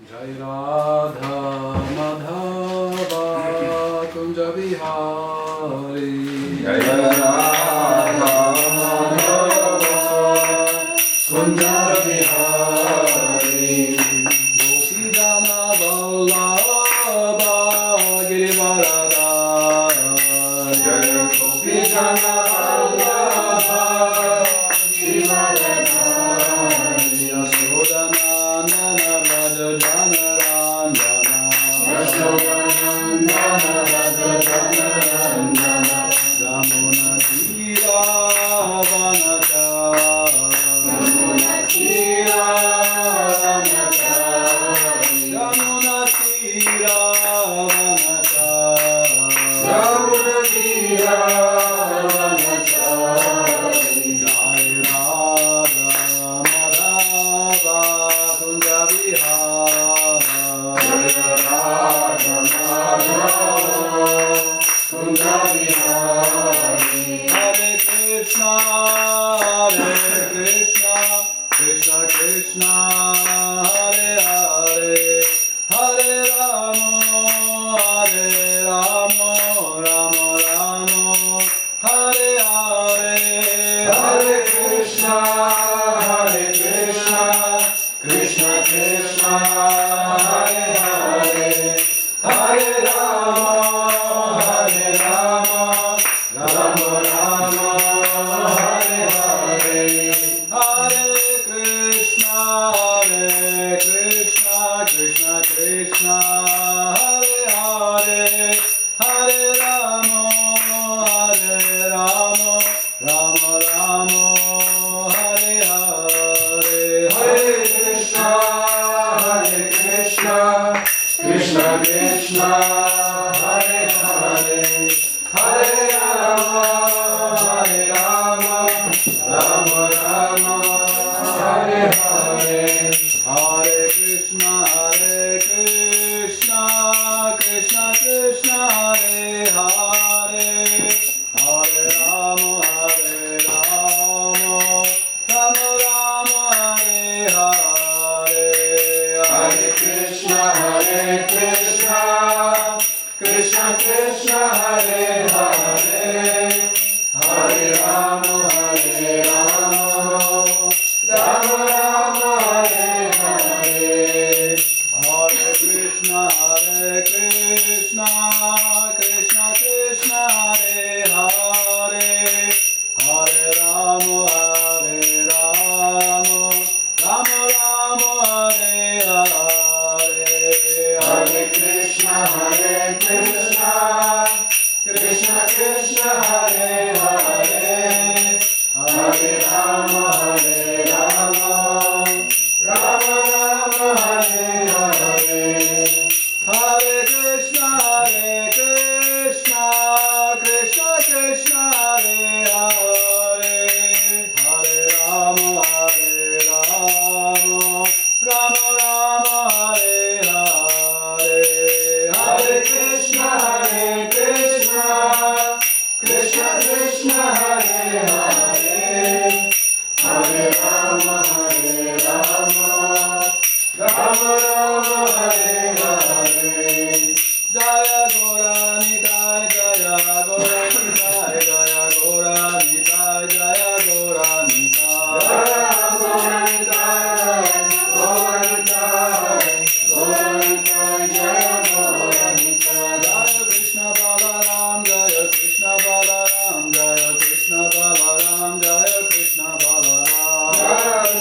Jai Radha Madhava Kunja Vihari Jai Radha Madhava Kunja Vihari Gopidana Vallabha Girivaradhari Jai Gopidana Vallabha Girivaradhari Yashodanandana Raja Janarandana Yashodanandana Raja Janarandana Jamuna Tira Vanata Yamuna Tira Vanata Jamuna Tira Vanata Yamuna Tira Vanata Jai Radha Madhava Kunja Vihari Jai Radha Madhava Kunja Vihari Hare Krishna Krishna Krishna Hare Hare Hare Rama Rama Rama Hare Hare Hare Krishna Krishna Krishna Hare Hare Hare Rama Rama Rama Hare Hare Hare Krishna Krishna Krishna Hare Hare Hare Rama Rama Rama Hare Hare Hare Krishna Krishna Krishna Hare Hare Hare Rama Rama Rama Hare Hare Hare Krishna Krishna Krishna Hare Hare Hare Rama Rama Rama Hare Hare Hare Krishna Krishna Krishna Hare Hare Hare Rama Rama Rama Hare Hare Hare Krishna Krishna Krishna Hare Hare Hare Rama Rama Rama Hare Hare Hare Krishna Krishna Krishna Hare Hare Hare Rama Rama Rama Hare Hare Hare Krishna Krishna Krishna Hare Hare Hare Rama Rama Rama Hare Hare Hare Krishna Krishna Krishna Hare Hare Hare Rama Rama Rama Hare Hare Jaya Gauranitai Jaya Gauranitai Jaya Gauranitai Jaya Gauranitai Jaya Krishna Balaram Jaya Krishna Balaram Jaya Krishna Balaram Jaya Krishna Balaram Jaya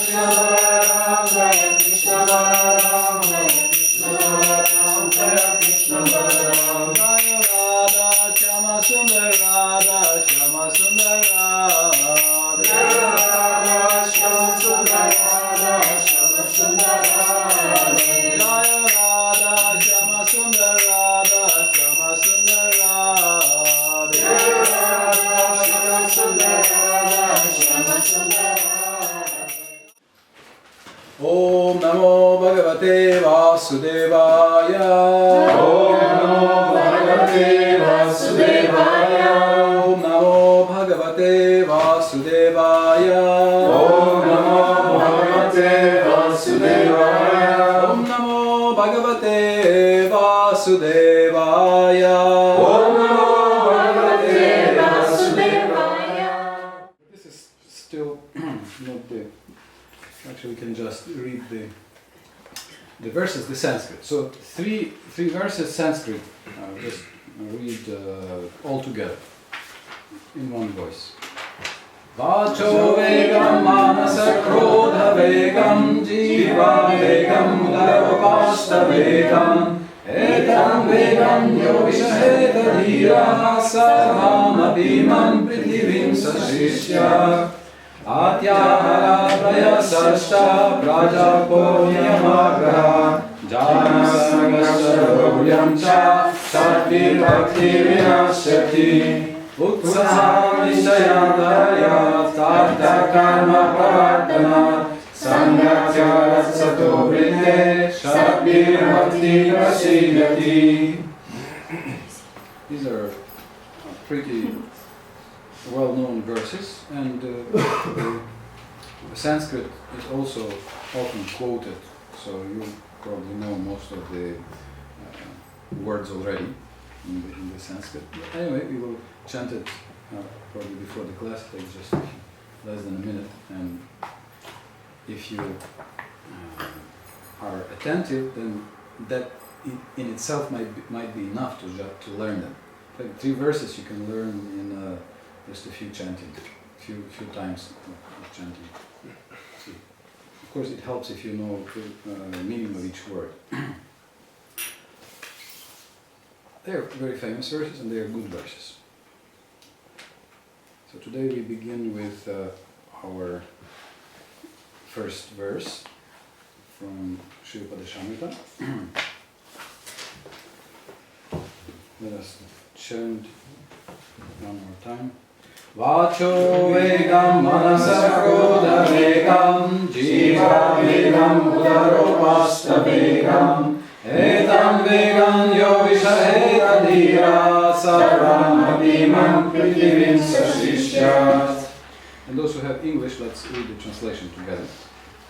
Radha Shama Sundar Radha Shama Sundar Radha Jaya Radha Shama Sundar Radha Shama Sundar Radha Jaya Radha Shama Sundar Radha Shama Sundar Radha Om Namo Bhagavate Vasudevaya Om Namo Bhagavate Vasudevaya Om Namo Bhagavate Vasudevaya Om Namo Bhagavate Vasudevaya can just read the verses, the Sanskrit. So three verses Sanskrit. Just read all together in one voice. Vacho vegam manasa krodha vegam jiva vegam daropashta vegam etam vegam yovishaheta dhira sarvam abhimam prithivim sashishya atyahara prayasashta prajaponiyamagra janasangashtarogyam cha satvir bhakti vinashyati Utsaham nishayandaya tarta karma pravartana sangatya ratsato vrite shabhir bhakti prasidhati. These are pretty well-known verses, and the Sanskrit is also often quoted, so you probably know most of the words already in the Sanskrit. But anyway, we will chant it probably before the class. It takes just less than a minute, and if you are attentive, then that in itself might be enough to learn them. Like 3 verses you can learn in just a few chanting, few times of chanting. See. Of course, it helps if you know the meaning of each word. They are very famous verses, and they are good verses. So today we begin with our first verse from Upadesamrita. Let us chant one more time. Vacho vegam manasa krodha vegam jiva vegam udaropashta vegam etam vegam yovishaheta dhira sarvam abhimam prithivim sashishya. And those who have English, let's read the translation together.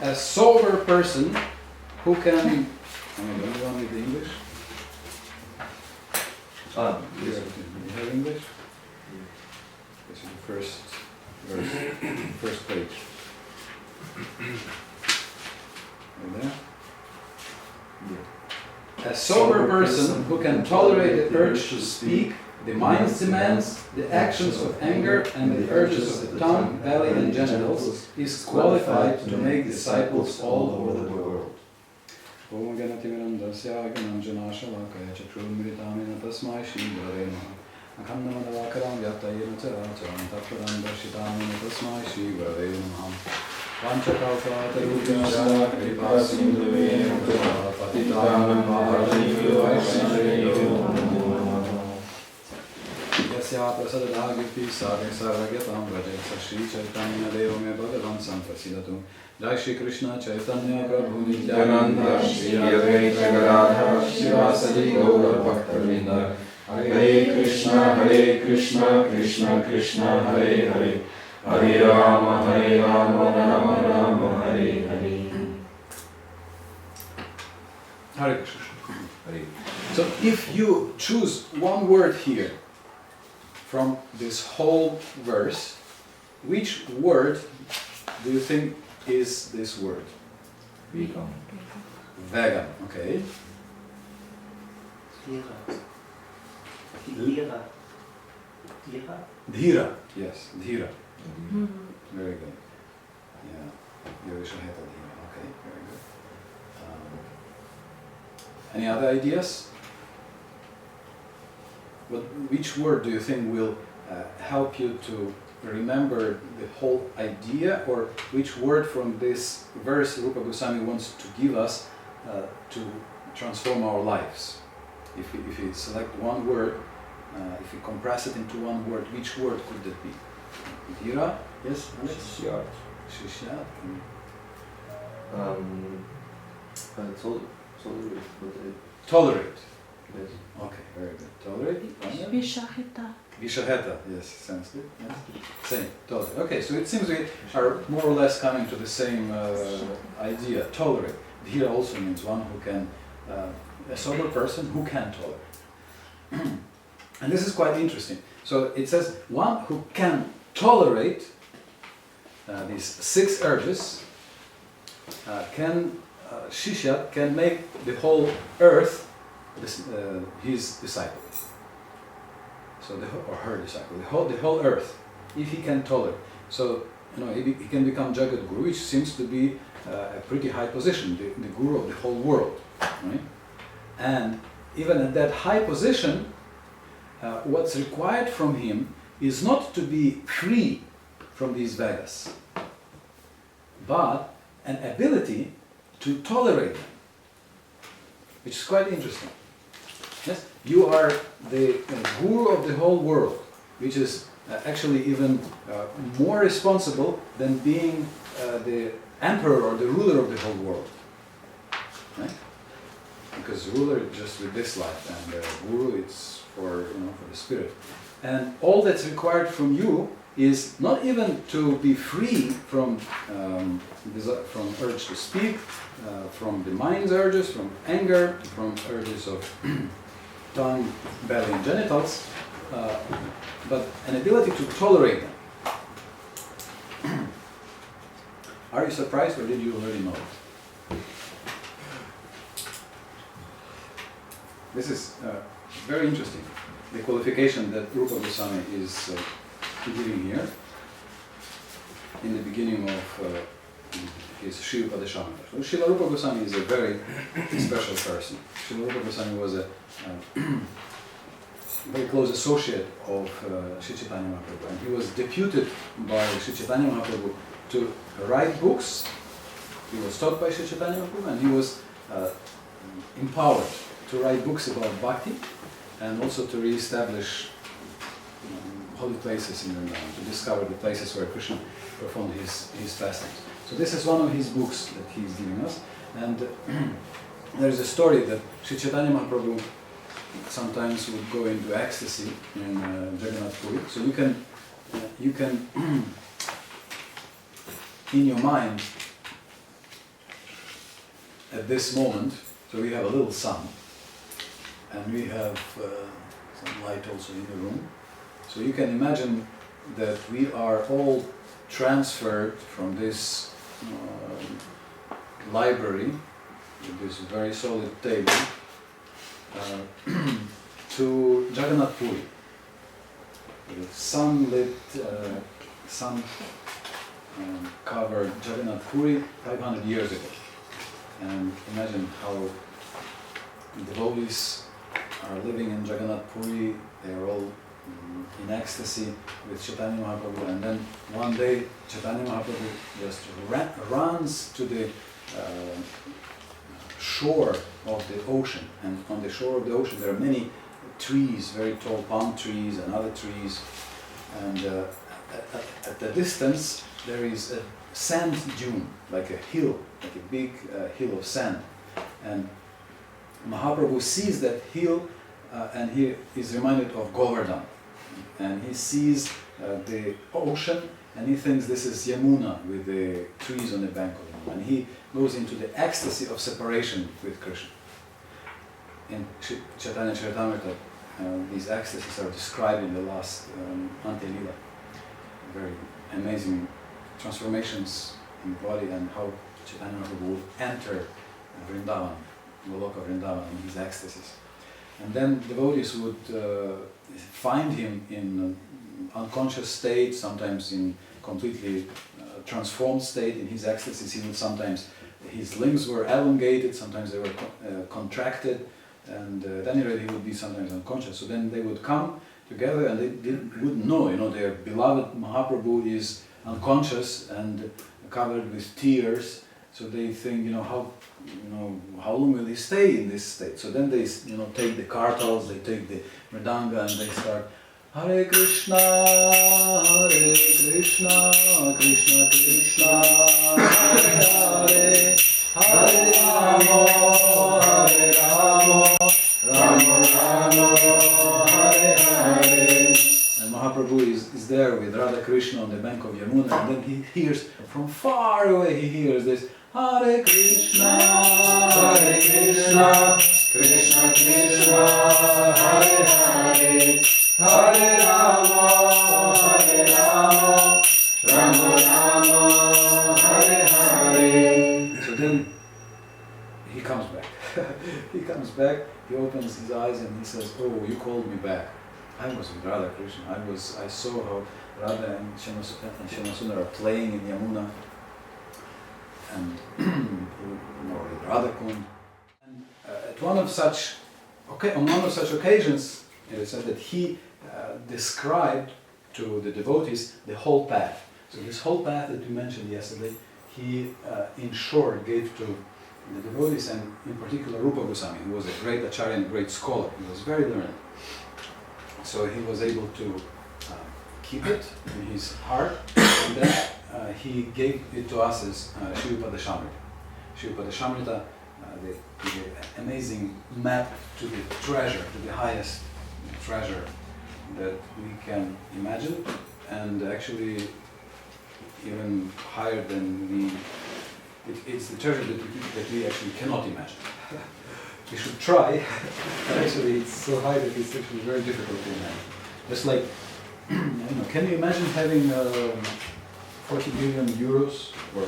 A sober person who can... Am I the only one with the English? Yes. You have English? This is the first verse, first page. Right there? Yeah. A sober person who can tolerate the urge to speak, the mind's demands, the actions of anger, and the urges of the tongue, belly, and genitals, is qualified to make disciples all over the world. Om Ganativiram Dasya Gananjana Shalakaya Chakrumritamina Tasmai Shivarena Akhandamadavakaram Yatayena Characharam Taparam Dashitamina Tasmai Shivarena Panchakalpatarubhyasya Kripa Sindhuvena Patitanam Maharanivyo Vaishnaveyo Yasya Prasadadagiti Sadhe Sarvagyatam Rajasa Shri Chaitanya Devo Me Bhagavan Samprasidatu Jai Shri Krishna Chaitanya Prabhu Nityananda Shri Advaita Gadadhara Shivasadi Gaura Bhaktavinda Hare Krishna Krishna Krishna Hare Hare Hare Rama Rama Rama Hare Hare. Hare Krishna. So if you choose one word here from this whole verse, which word do you think is this word? Vegam. Vegam, okay. Dhira, yes, dhira. Very good. Yeah, Yovishaheta dhira, okay, very good. Any other ideas? Which word do you think will help you to remember the whole idea, or which word from this verse Rupa Goswami wants to give us to transform our lives? If we select one word, if we compress it into one word, which word could that be? Dhira? Yes? Shishyat. Shishyat? Tolerate. Yes. Okay, very good. Tolerate. Vishaheta. Vishaheta, yes, Sanskrit. Yes. Same, tolerate. Okay, so it seems we are more or less coming to the same idea. Tolerate. Dhira also means one who can, a sober person who can tolerate. And this is quite interesting. So it says one who can tolerate these 6 urges Shishya can make the whole earth his disciple. So or her disciple, the whole earth, if he can tolerate. So he can become Jagat Guru, which seems to be a pretty high position, the Guru of the whole world, right? And even at that high position, what's required from him is not to be free from these Vedas, but an ability to tolerate them, which is quite interesting. Yes, you are the Guru of the whole world, which is actually even more responsible than being the emperor or the ruler of the whole world, right? Because ruler is just with this life, and Guru it's for the spirit. And all that's required from you is not even to be free from urge to speak, from the mind's urges, from anger, from urges of tongue, belly, and genitals, but an ability to tolerate them. Are you surprised, or did you already know it? This is very interesting, the qualification that Rupa Goswami is giving here in the beginning of his Sri Upadesamrita. So Srila Rupa Goswami is a very special person. Srila Rupa Goswami was a very close associate of Sri Chaitanya Mahaprabhu, and he was deputed by Sri Chaitanya Mahaprabhu to write books. He was taught by Sri Chaitanya Mahaprabhu, and he was empowered to write books about bhakti, and also to re-establish holy places in Vrindavan, to discover the places where Krishna performed his fastings. So this is one of his books that he's giving us, and there is a story that Sri Chaitanya Mahaprabhu sometimes would go into ecstasy in Jagannath Puri. So you can in your mind at this moment, so we have a little sun, and we have some light also in the room. So you can imagine that we are all transferred from this library, with this very solid table, to Jagannath Puri, the sunlit, sun-covered Jagannath Puri 500 years ago. And imagine how devotees are living in Jagannath Puri. They are all in ecstasy with Chaitanya Mahaprabhu, and then one day Chaitanya Mahaprabhu just runs to the shore of the ocean, and on the shore of the ocean there are many trees, very tall palm trees and other trees, and at the distance there is a sand dune, like a hill, like a big hill of sand, and Mahaprabhu sees that hill and he is reminded of Govardhan, and he sees the ocean and he thinks this is Yamuna with the trees on the bank of Yamuna, and he goes into the ecstasy of separation with Krishna. In Chaitanya Charitamrita, these ecstasies are described in the last Ante-lila. Very amazing transformations in the body, and how Chaitanya Mahaprabhu would enter Vrindavan, Goloka Vrindavan, in his ecstasies. And then devotees would find him in unconscious state, sometimes in completely transformed state in his ecstasies. He would sometimes, his limbs were elongated, sometimes they were contracted, and at any rate he would be sometimes unconscious. So then they would come together, and they wouldn't know, their beloved Mahaprabhu is unconscious and covered with tears. So they think, how long will he stay in this state? So then they, take the kartals, they take the mridanga, and they start Hare Krishna, Krishna Krishna, Hare Hare, Hare Rama, Rama Rama, Hare Hare. And Mahaprabhu is there with Radha Krishna on the bank of Yamuna, and then he hears from far away, he hears this Hare Krishna, Krishna Krishna, Hare Hare, Hare Rama, Rama Rama, Hare Hare. back, he opens his eyes and he says, "Oh, you called me back. I was with Radha Krishna. I saw how Radha and Shyamasundar are playing in Yamuna, and with Radha Kund. And on one of such occasions, it is said that he described to the devotees the whole path. So this whole path that we mentioned yesterday, he in short gave to the devotees, and in particular Rupa Goswami, who was a great acharya and great scholar. He was very learned. So he was able to keep it in his heart, and then he gave it to us as Upadesamrita. Upadesamrita, the amazing map to the treasure, to the highest treasure that we can imagine, and actually even higher than it's the treasure that we actually cannot imagine. We should try, but actually it's so high that it's actually very difficult to imagine. Just like, can you imagine having 40 billion euros or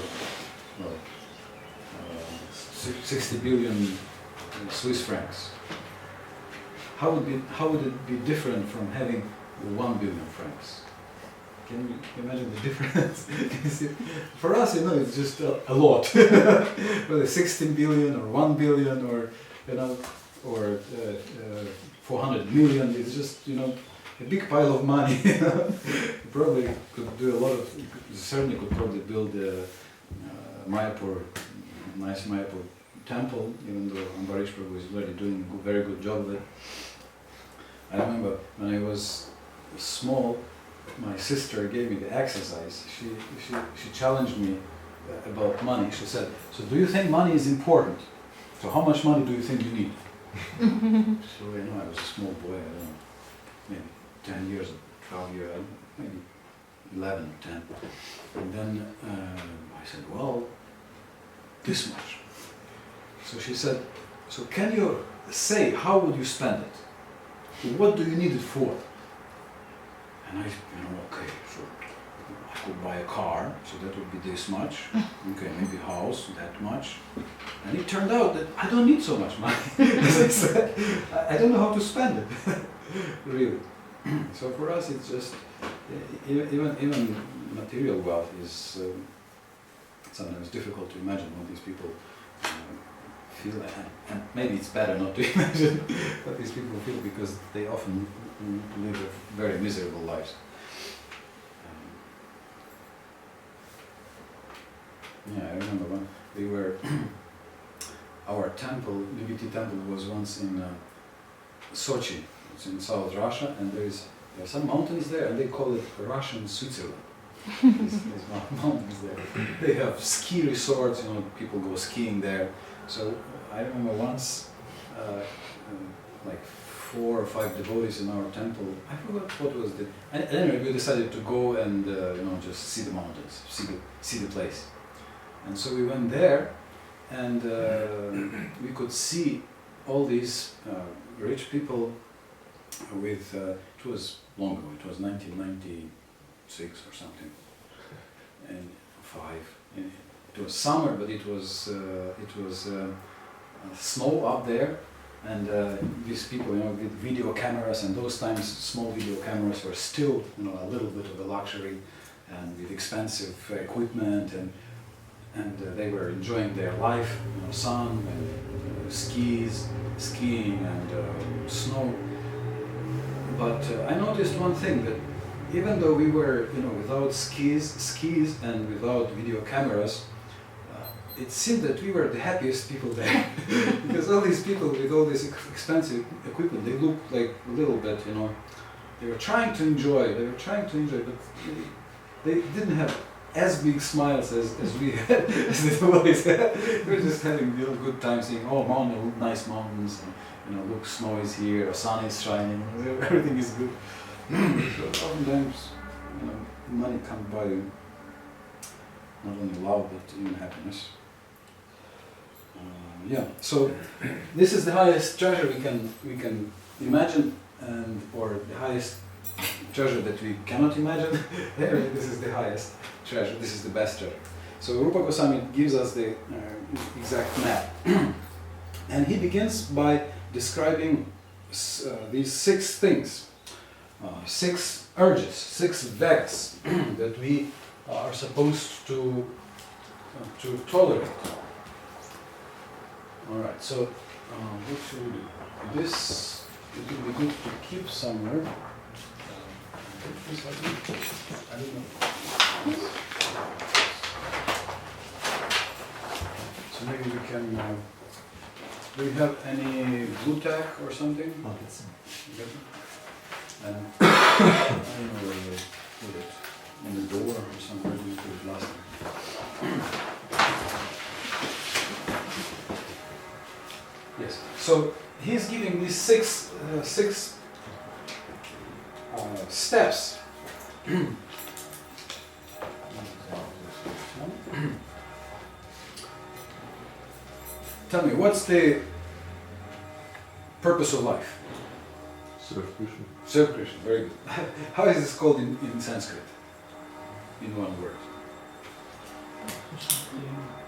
60 billion Swiss francs? How would it be different from having 1 billion francs? Can you imagine the difference? For us, it's just a lot. Whether 16 billion or 1 billion or 400 million, it's just a big pile of money. You probably could do a lot of. You certainly could probably build a nice Mayapur temple, even though Ambarish Prabhu is already doing a very good job of it. I remember when I was small, my sister gave me the exercise. She challenged me about money. She said, "So do you think money is important? So how much money do you think you need?" So I was a small boy. I don't know, maybe 10 years, 12 years, maybe 11, 10. And then I said, "Well, this much." So she said, "So can you say how would you spend it? What do you need it for?" And I, okay, so I could buy a car, so that would be this much. Okay, maybe a house, that much. And it turned out that I don't need so much money. As I said, I don't know how to spend it, really. So for us, it's just even material wealth is sometimes difficult to imagine what these people feel, and maybe it's better not to imagine what these people feel because they often live very miserable lives. I remember when we were, our temple, Vibhuti temple, was once in Sochi. It's in South Russia, and there are some mountains there, and they call it Russian Switzerland. There's mountains there. They have ski resorts, people go skiing there. So I remember once, like 4 or 5 devotees in our temple. I forgot what was the. Anyway, we decided to go and just see the mountains, see the place. And so we went there, and we could see all these rich people with. It was long ago. It was 1996 or something, and 5. It was summer, but it was snow up there, and these people, with video cameras, and those times small video cameras were still, a little bit of a luxury, and with expensive equipment, and they were enjoying their life, sun and skiing and snow. But I noticed one thing, that even though we were, without skis and without video cameras, it seemed that we were the happiest people there. Because all these people with all this expensive equipment, they looked like a little bit, they were trying to enjoy, but they didn't have as big smiles as we had, as the devotees had. They were just having good time, seeing, nice mountains, and look, snow is here, the sun is shining, everything is good. So oftentimes, money can't buy not only love, but even happiness. So this is the highest treasure we can imagine, or the highest treasure that we cannot imagine. This is the highest treasure. This is the best treasure. So Rupa Goswami gives us the exact map, and he begins by describing these 6 things, 6 urges, 6 vegas that we are supposed to tolerate. All right, so what should we do? This, it would be good to keep somewhere. I don't know. So maybe we can, do we have any glue tack or something? And I don't know where we put it, in the door or somewhere. We put it last time. Yes, so he's giving these six steps. Tell me, what's the purpose of life? Serve Krishna. Serve Krishna, very good. How is this called in Sanskrit? In one word.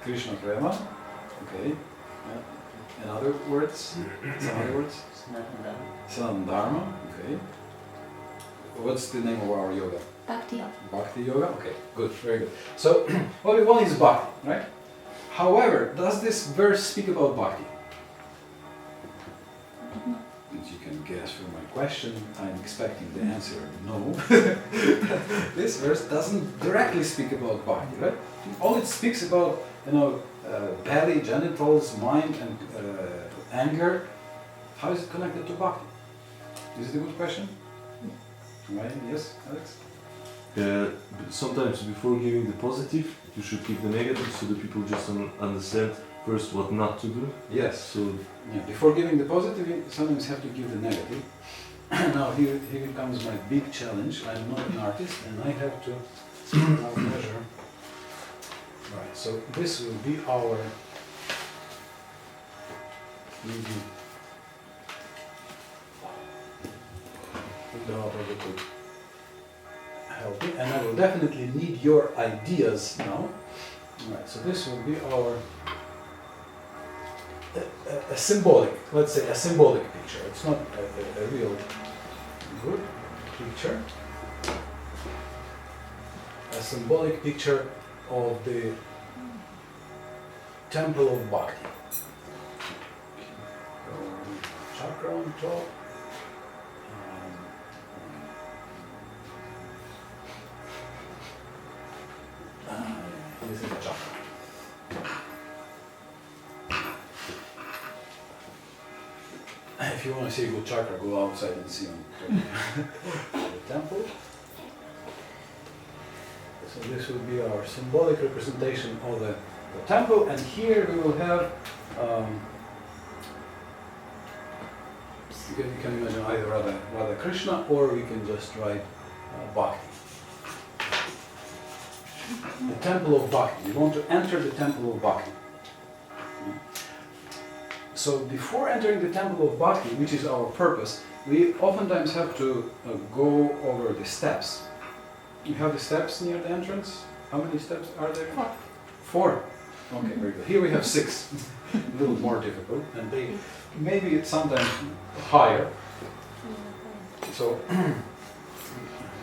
Krishna Prema. Okay. And other words? Some other words? Sanatana Dharma. Okay. What's the name of our yoga? Bhakti. Bhakti yoga. Okay, good, very good. So, what we want is bhakti, right? However, does this verse speak about bhakti? As you can guess from my question, I'm expecting the answer no. This verse doesn't directly speak about bhakti, right? All it speaks about, belly, genitals, mind, and anger. How is it connected to bhakti? Is it a good question? Right? Yes, Alex? Sometimes before giving the positive, you should give the negative so that people just understand first what not to do. Yes. So yeah, before giving the positive, you sometimes have to give the negative. Now here comes my big challenge. I'm not an artist and I have to now measure. Right, so this will be our maybe could help me, and I will definitely need your ideas now. Right, so this will be our a symbolic, let's say a symbolic picture. It's not a real good picture. A symbolic picture of the temple of Bhakti. Chakra on top. This is a chakra. If you want to see a good chakra, go outside and see on the temple. So this will be our symbolic representation of the temple, and here we will have, you can imagine either Radha Krishna, or we can just write Bhakti. The temple of Bhakti. We want to enter the temple of Bhakti. So before entering the temple of Bhakti, which is our purpose, we oftentimes have to go over the steps. You have the steps near the entrance? How many steps are there? 4. Okay, very good. Here we have 6. A little more difficult, and maybe it's sometimes higher. So,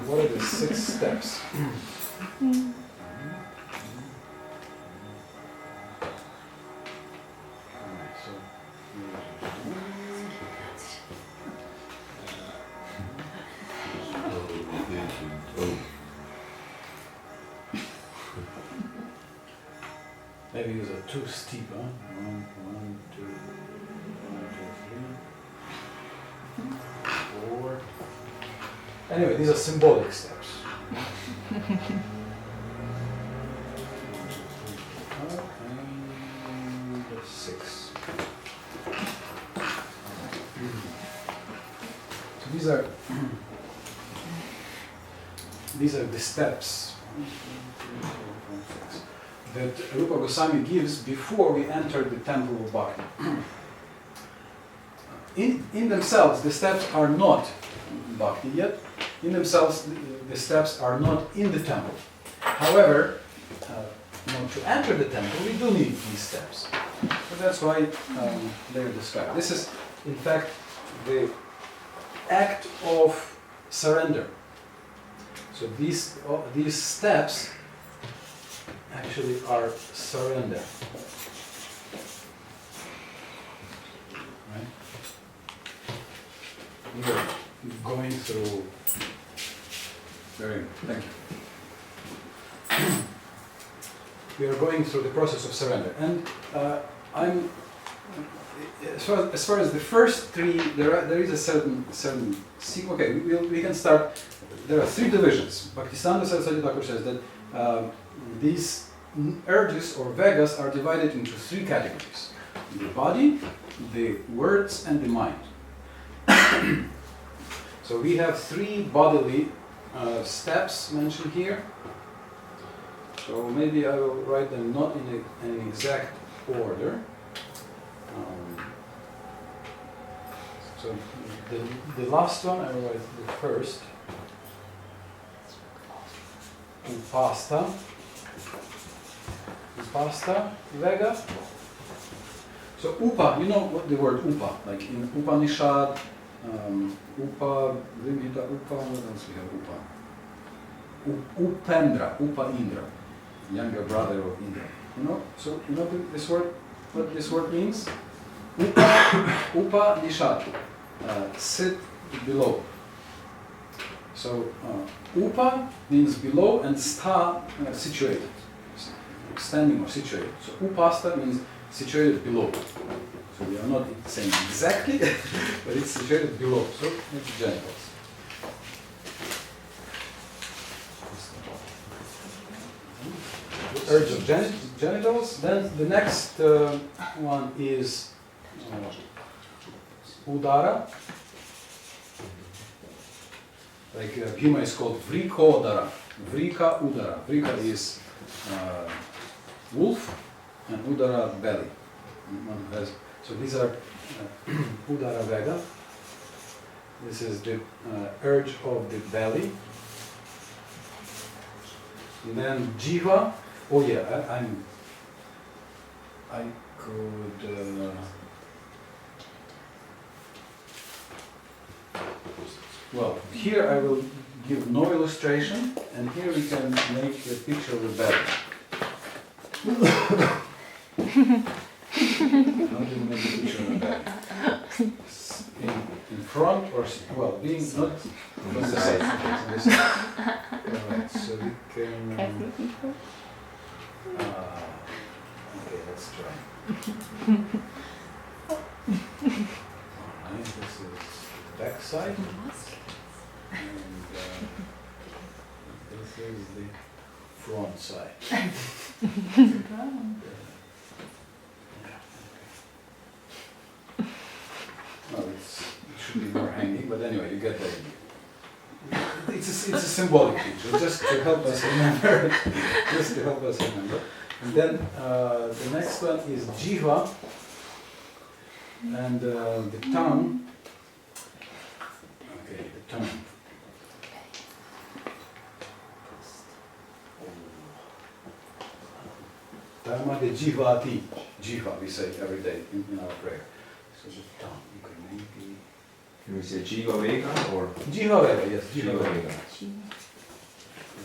what are the 6 steps? Maybe these are too steep, huh? 1, 2, 4. Anyway, these are symbolic steps. 1, 2, 3, 4, and 6. So these are the steps that Rupa Goswami gives before we enter the temple of Bhakti. In themselves, the steps are not Bhakti yet. In themselves, the steps are not in the temple. However, to enter the temple, we do need these steps. So that's why they're described. This is in fact, the act of surrender. So these steps actually are surrender. Right? We are going through. Very good. Thank you. We are going through the process of surrender, and I'm. As far as the first three, there is a certain sequence. Okay, we can start. There are three divisions. Bhaktisiddhanta Saraswati Thakur says that these urges or vegas are divided into three categories: the body, the words, and the mind. So we have three bodily steps mentioned here. So maybe I will write them not in an exact order. So the last one, I will write the first. Upasta Vega. So Upa, you know what the word Upa, like in Upanishad, Upa, Vimhita, Upa, what else we have Upa? Upendra, Upa Indra, younger brother of Indra. You know, so you know this word, what this word means? Upa Nishad, sit below. So Upa means below and Sta situated, standing or situated. So Upasta means situated below. So we are not saying exactly, but it's situated below. So it's genitals. Urge of genitals. Then the next one is Udara. Like Bhima is called Vrikodara. Vrika Udara. Vrika is wolf and Udara belly. One has, so these are Udara Vega. This is the urge of the belly. And then Jiva. Oh yeah, I could. Well, here I will give no illustration, and here we can make a picture of the belly. How do you make a picture of the belly? In front or, well, being not on the side. Alright, so we can. Okay, let's try. Alright, this is the back side. And this is the front side. Well, it should be more hanging, but anyway, you get the idea. It's a symbolic picture, just to help us remember. Just to help us remember. And then the next one is Jiva, and the tongue. Okay, the tongue. Dharma de Jivati. Jiva, we say every day in our prayer. So the tongue. You can maybe. Can we say Jiva Vega or? Jiva Vega, yes. Jiva Vega.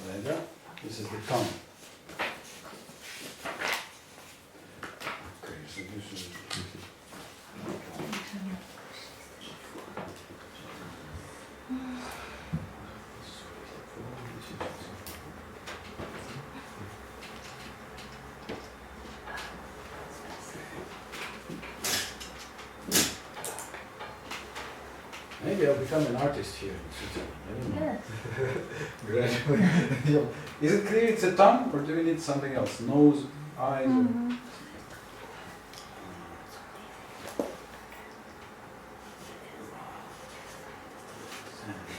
Vega. This is the tongue. Okay, so this is. Maybe I'll become an artist here in Switzerland. I don't know. Gradually. Is it clear it's a tongue, or do we need something else? Nose, eyes? Mm-hmm.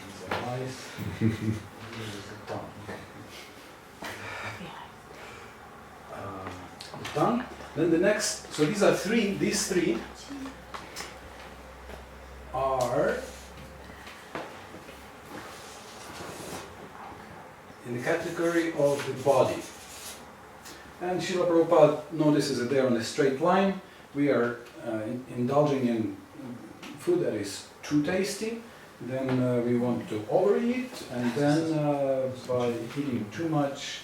These are eyes. This is the tongue. The tongue. Then the next. So these are three. These three are in the category of the body. And Srila Prabhupada notices that they're on a straight line. We are indulging in food that is too tasty, then we want to overeat, and then by eating too much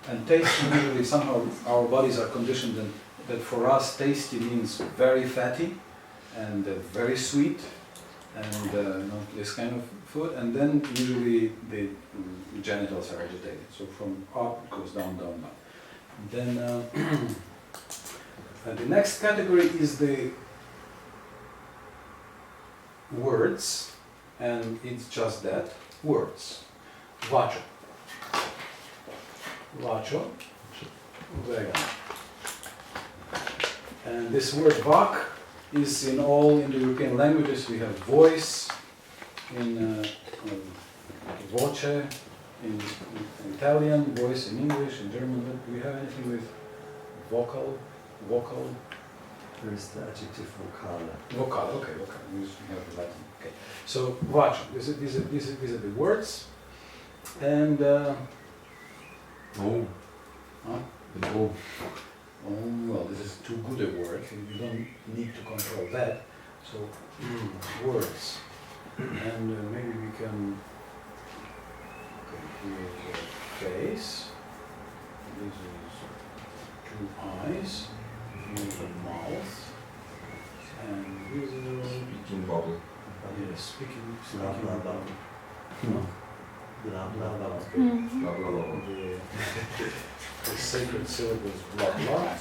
and tasty, usually somehow our bodies are conditioned that for us tasty means very fatty and very sweet, and this kind of food, and then usually the genitals are agitated. So from up it goes down, down, down. Then the next category is the words, and it's just that, words. Vacho. Vacho. Vega. And this word vak is in all Indo-European languages. We have voice in voce, in Italian, voice in English, in German. Do we have anything with vocal? Vocal? There is the adjective vocale. Vocal, okay, vocal. We have the Latin. Okay. So, vacho. These are the words. And Oh. huh? The oh. Well, this is too good a word. You don't need to control that. So, words. And maybe we can. Okay, here's a face. This is two eyes. Here's a mouth. And this is Speaking bubble. speaking. Blah blah blah. Huh? Blah blah blah. Okay. Blah blah blah. The sacred syllables blah blah.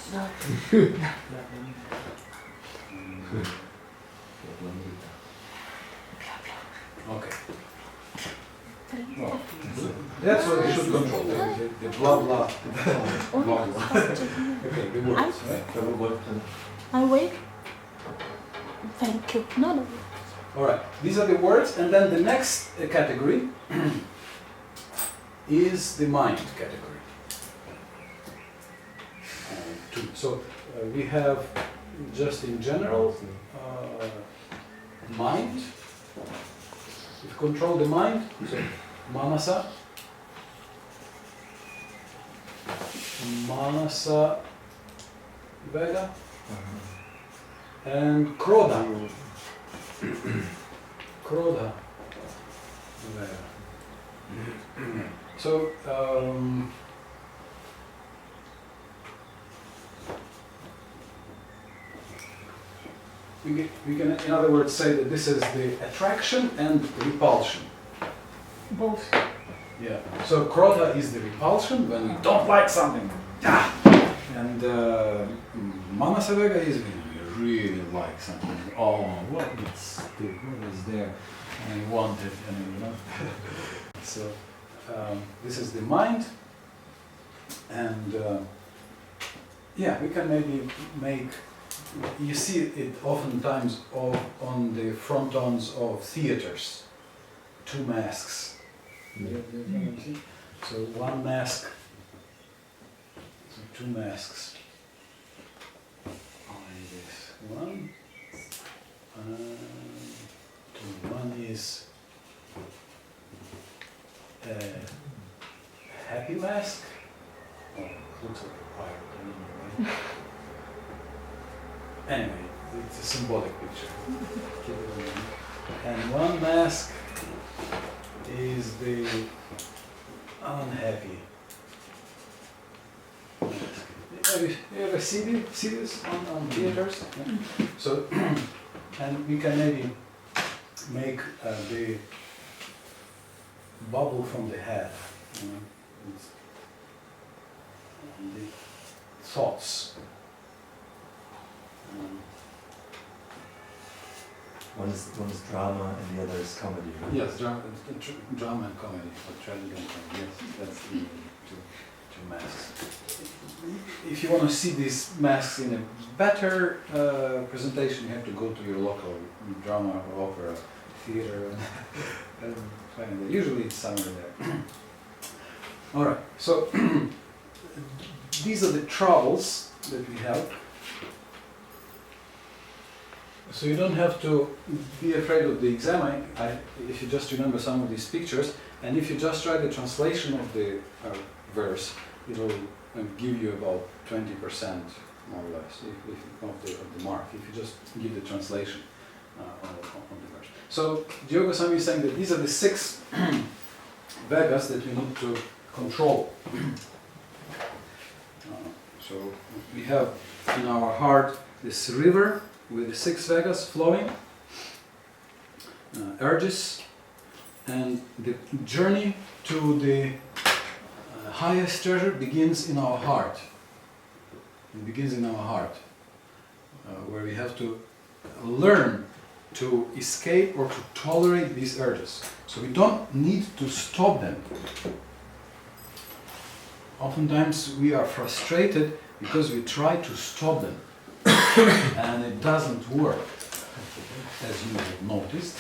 Okay. Well, that's what we should control. The blah blah. Blah blah. Okay, the words, right? I wait. Thank you. No, no. All right. These are the words, and then the next category is the mind category. So we have just in general mind. If you control the mind, so manasa, manasa vega, and krodha, krodha vega. So we can, in other words, say that this is the attraction and repulsion. Both. Yeah. So krodha is the repulsion when we don't like something. Ah! And manasavega is when we really like something. Oh, what is there? And I want it, and So this is the mind, and yeah, we can maybe make. You see it oftentimes on the frontons of theaters, two masks. So one mask, so two masks. This one, one is a happy mask. Oh, looks like a pirate anyway. Anyway, it's a symbolic picture. Keep it in mind. And one mask is the unhappy mask. You ever see this on theaters? Yeah. So, and we can maybe make the bubble from the head, it's the thoughts. One is drama and the other is comedy, right? Yes, drama and comedy, or tragedy and comedy. Yes, that's the two masks. If you want to see these masks in a better presentation, you have to go to your local drama or opera theater and find it. Usually it's somewhere there. All right, so these are the troubles that we have. So you don't have to be afraid of the exam if you just remember some of these pictures, and if you just write the translation of the verse, it will give you about 20% more or less of the mark, if you just give the translation. on the verse. So Jiva Goswami is saying that these are the 6 Vegas that we need to control. So we have in our heart this river with the 6 Vegas flowing, urges, and the journey to the highest treasure begins in our heart. It begins in our heart, where we have to learn to escape or to tolerate these urges. So we don't need to stop them. Oftentimes we are frustrated because we try to stop them and it doesn't work. As you have noticed,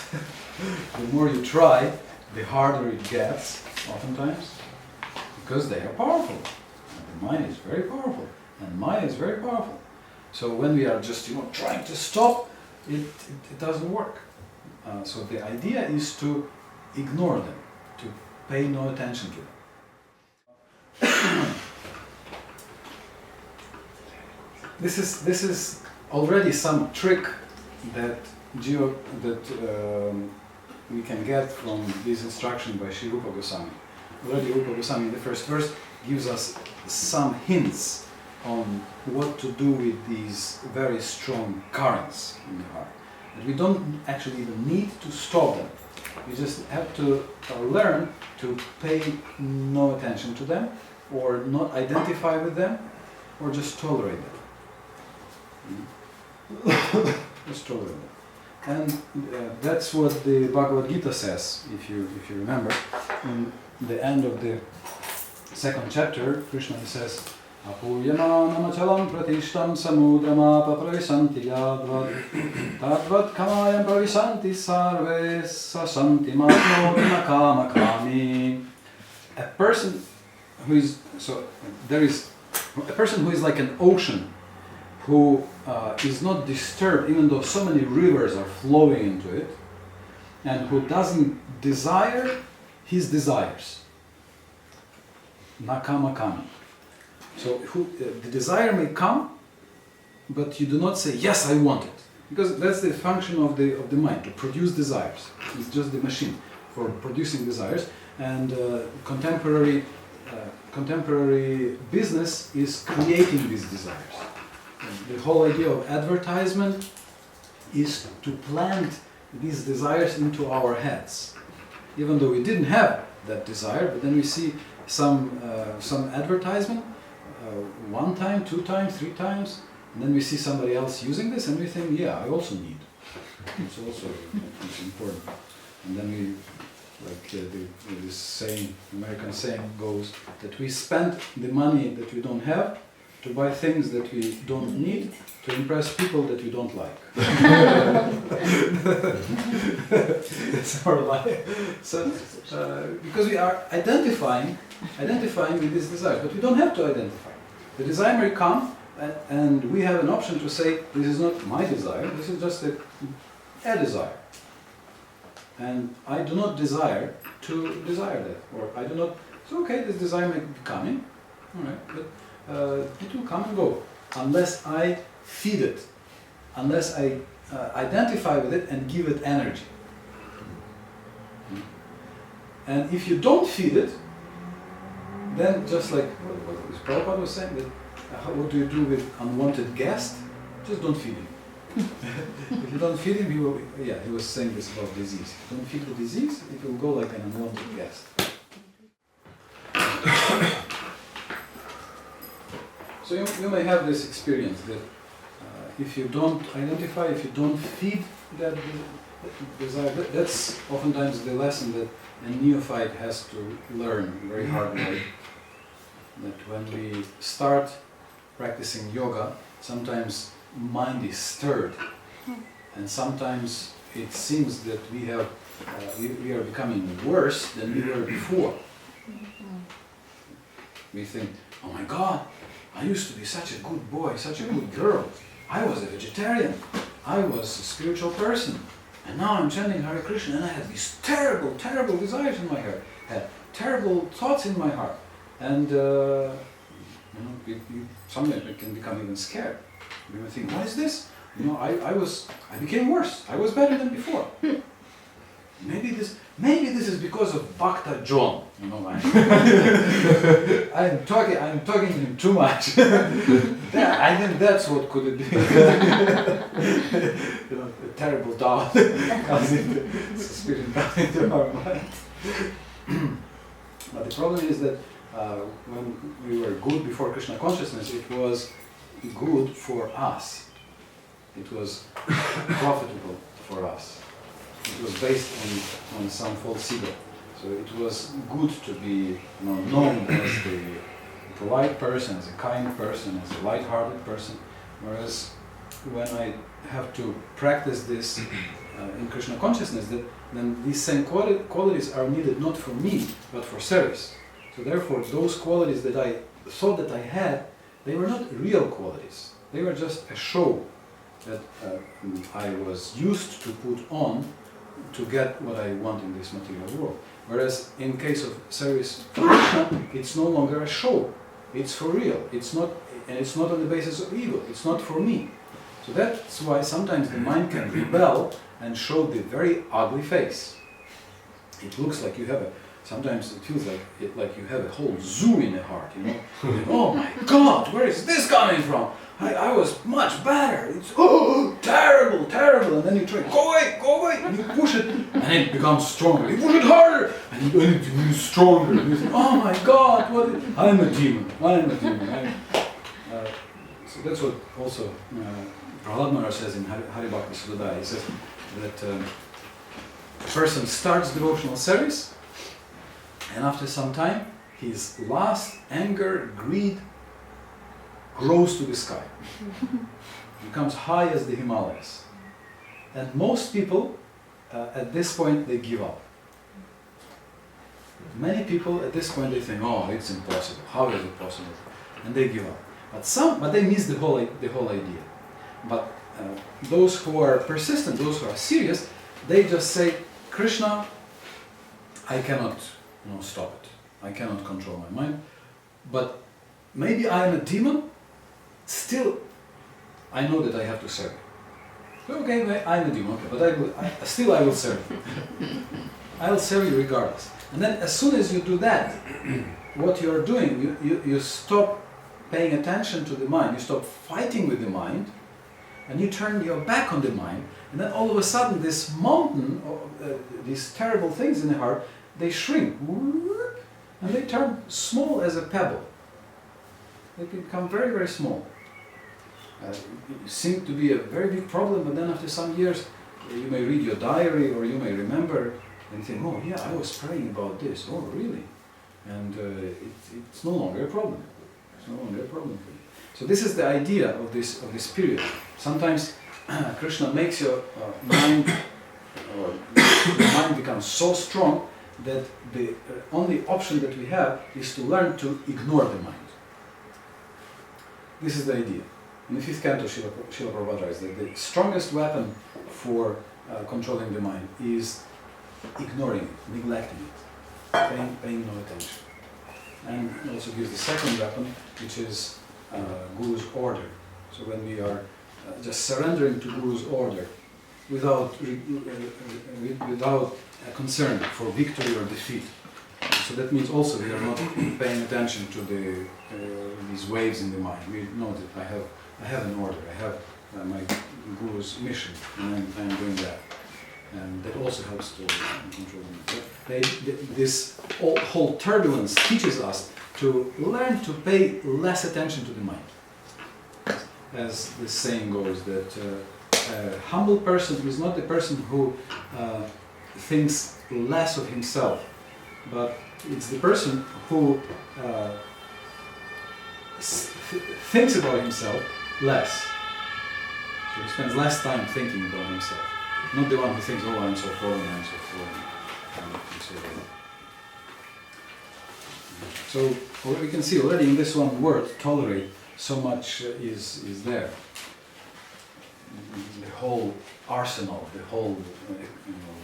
the more you try, the harder it gets, oftentimes, because they are powerful. The mind is very powerful, and Maya is very powerful. So when we are just trying to stop, it doesn't work. So the idea is to ignore them, to pay no attention to them. This is already some trick that we can get from this instruction by Sri Rupa Goswami. Already Rupa Goswami in the first verse gives us some hints on what to do with these very strong currents in the heart. And we don't actually even need to stop them. We just have to learn to pay no attention to them, or not identify with them, or just tolerate them. Just tolerate them. And that's what the Bhagavad Gita says, if you remember. In the end of the 2nd chapter, Krishna says, Apuryamanamachalam pratishtam samudramapa pravisanti yadvad tadvad kamayam pravisanti sarve sasanti matno vinakamakami. A person who is like an ocean, who is not disturbed even though so many rivers are flowing into it, and who doesn't desire his desires. Nakamakami. So the desire may come, but you do not say, yes, I want it. Because that's the function of the mind, to produce desires. It's just the machine for producing desires. And contemporary business is creating these desires. The whole idea of advertisement is to plant these desires into our heads. Even though we didn't have that desire, but then we see some advertisement, 1 time, 2 times, 3 times, and then we see somebody else using this and we think, yeah, I also need. It's also important. And then we, like this saying, American saying goes, that we spend the money that we don't have to buy things that we don't need, to impress people that we don't like. That's our life. So, because we are identifying with these desires, but we don't have to identify. The desire may come, and we have an option to say, this is not my desire, this is just a desire. And I do not desire to desire that, or I do not, so okay, this desire may be coming, all right, but it will come and go, unless I feed it, unless I identify with it and give it energy. And if you don't feed it, then just like what Prabhupada was saying, that what do you do with unwanted guest? Just don't feed him. If you don't feed him, he will. Yeah, he was saying this about disease. If you don't feed the disease, it will go like an unwanted guest. So you may have this experience that if you don't identify, if you don't feed that desire, that's oftentimes the lesson that a neophyte has to learn very hard way. That when we start practicing yoga, sometimes mind is stirred, and sometimes it seems that we are becoming worse than we were before. We think, oh my God, I used to be such a good boy, such a good girl. I was a vegetarian. I was a spiritual person. And now I'm chanting Hare Krishna and I have these terrible, terrible desires in my heart. I had terrible thoughts in my heart. And sometimes we can become even scared. We may think, what is this? You know, I became worse. I was better than before. Maybe this is because of Bhakta John. You know, I'm talking to him too much. I think that's what could it be. You know, a terrible doubt comes into suspicion comes into our mind. But the problem is that when we were good before Krishna consciousness, it was good for us. It was profitable for us. It was based on some false ego. So it was good to be known as the polite person, as a kind person, as a light-hearted person. Whereas when I have to practice this in Krishna consciousness, then these same qualities are needed not for me, but for service. So therefore, those qualities that I thought that I had, they were not real qualities. They were just a show that I was used to put on to get what I want in this material world. Whereas in case of service for Krishna, it's no longer a show. It's for real. It's not on the basis of ego. It's not for me. So that's why sometimes the mind can rebel and show the very ugly face. It looks like you have sometimes it feels like you have a whole zoo in the heart, you know. Oh my God, where is this coming from? I was much better. It's terrible, terrible. And then you try, go away, and you push it, and it becomes stronger. You push it harder, and it becomes stronger. And you think, oh my God, I'm a demon. So that's what also Prahlad Maharaj says in Hari Bhakti Sudhadaya. He says that a person starts devotional service, and after some time, his lust, anger, greed grows to the sky. Becomes high as the Himalayas. And most people, at this point, they give up. Many people, at this point, they think, oh, it's impossible. How is it possible? And they give up. But they miss the whole idea. But those who are persistent, those who are serious, they just say, Krishna, I cannot stop it. I cannot control my mind. But maybe I am a demon. Still, I know that I have to serve. Okay, I'm a demon, okay, but I will serve you. I will serve you regardless. And then as soon as you do that, what you are doing, you stop paying attention to the mind, you stop fighting with the mind, and you turn your back on the mind, and then all of a sudden this mountain, these terrible things in the heart, they shrink, and they turn small as a pebble. They become very, very small. It seemed to be a very big problem, but then after some years, you may read your diary or you may remember and you think, oh yeah, I was praying about this. Oh really? And it's no longer a problem. It's no longer a problem for you. So this is the idea of this period. Sometimes Krishna makes your mind, or the mind becomes so strong that the only option that we have is to learn to ignore the mind. This is the idea. In the 5th canto, Srila Prabhupada writes that the strongest weapon for controlling the mind is ignoring it, neglecting it, paying no attention. And he also gives the second weapon, which is Guru's order. So when we are just surrendering to Guru's order without a concern for victory or defeat. So that means also we are not paying attention to these waves in the mind. We know that I have an order, I have my Guru's mission, and I'm doing that. And that also helps to control the mind. This whole turbulence teaches us to learn to pay less attention to the mind. As the saying goes, that a humble person is not the person who thinks less of himself, but it's the person who thinks about himself less. So he spends less time thinking about himself. Not the one who thinks, oh, I'm so fallen, I'm so fallen, and so on. So we can see already in this one word, tolerate, so much is there. The whole arsenal, the whole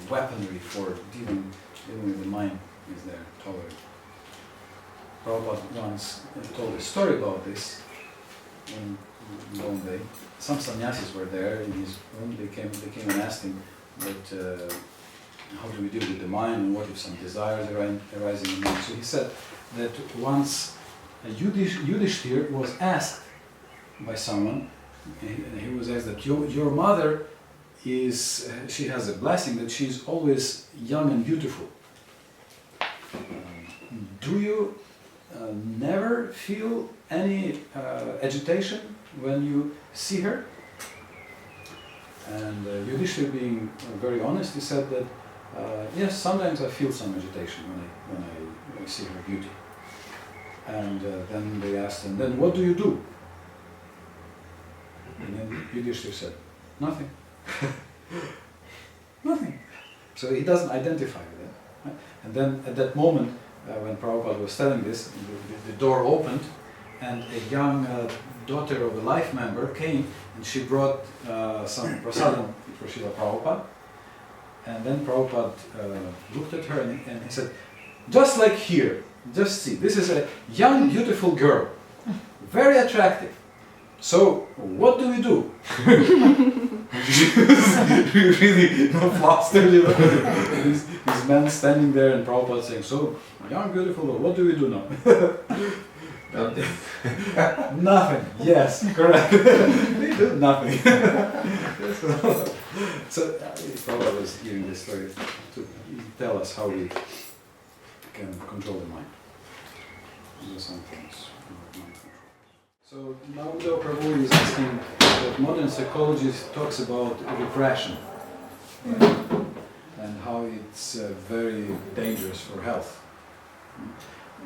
weaponry for dealing with the mind is there, tolerate. Prabhupada once told a story about this. When one day. Some sannyasis were there in his room. They came and asked him that how do we deal with the mind, and what if some desires arise in the mind. So he said that once Yudhishthir was asked by someone, he was asked that your mother she has a blessing that she's always young and beautiful. Do you never feel any agitation when you see her? And Yudhishthir, being very honest, he said that yes, sometimes I feel some agitation when I see her beauty. And then they asked him, then what do you do? And then Yudhishthir said, nothing. Nothing. So he doesn't identify with that. Right? And then at that moment, when Prabhupada was telling this, the door opened, and a young daughter of a life member came, and she brought some prasadam for Srila Prabhupada. And then Prabhupada looked at her and he said, just like here, just see, this is a young, beautiful girl, very attractive. So, what do we do? Really flustered, you know. This man standing there and Prabhupada saying, so, young, beautiful girl, what do we do now? Nothing. Nothing, yes, correct. We do nothing. So, Prabhupada was giving this story to tell us how we can control the mind. Do some things about mind control. So now Prabhu is asking that modern psychology talks about repression, right? And how it's very dangerous for health.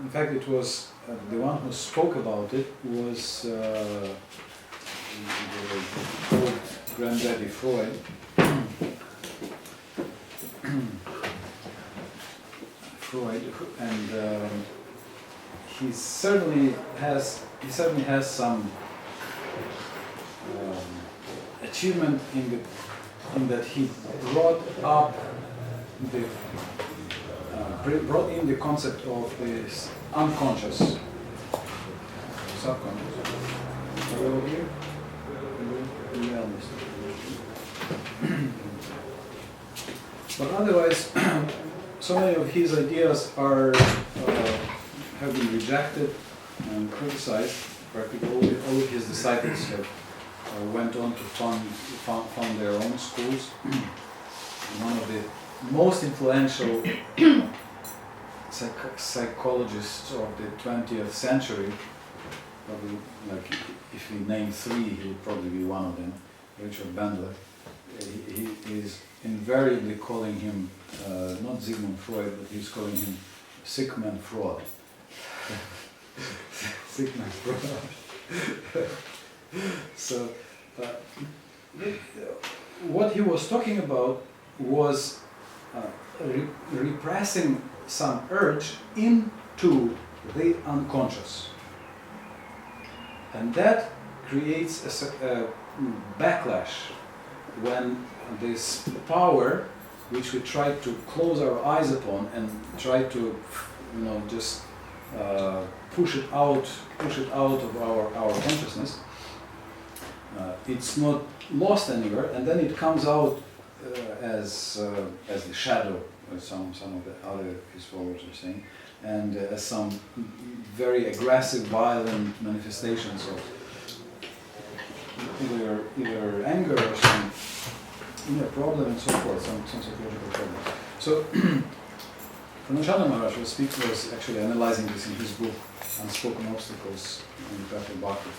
In fact, it was the one who spoke about it was the old granddaddy Freud. And he certainly has some achievement in that he brought in the concept of this unconscious, subconscious. Are we over here? But otherwise, so many of his ideas have been rejected and criticized. Practically all of his disciples went on to found their own schools. One of the most influential psychologists of the 20th century, probably, like if we name three, he would probably be one of them, Richard Bandler. He is invariably calling him not Sigmund Freud, but he's calling him Sigmund Freud. Sigmund Freud. So, what he was talking about was repressing some urge into the unconscious, and that creates a backlash when this power, which we try to close our eyes upon and try to, just push it out of our consciousness. It's not lost anywhere, and then it comes out as the shadow, as some of the other his followers are saying, and as some very aggressive, violent manifestations of either anger or some problem and so forth, some psychological problem. So, Pranashana Maharaj was actually analyzing this in his book, Unspoken Obstacles in the Path of Bhakti.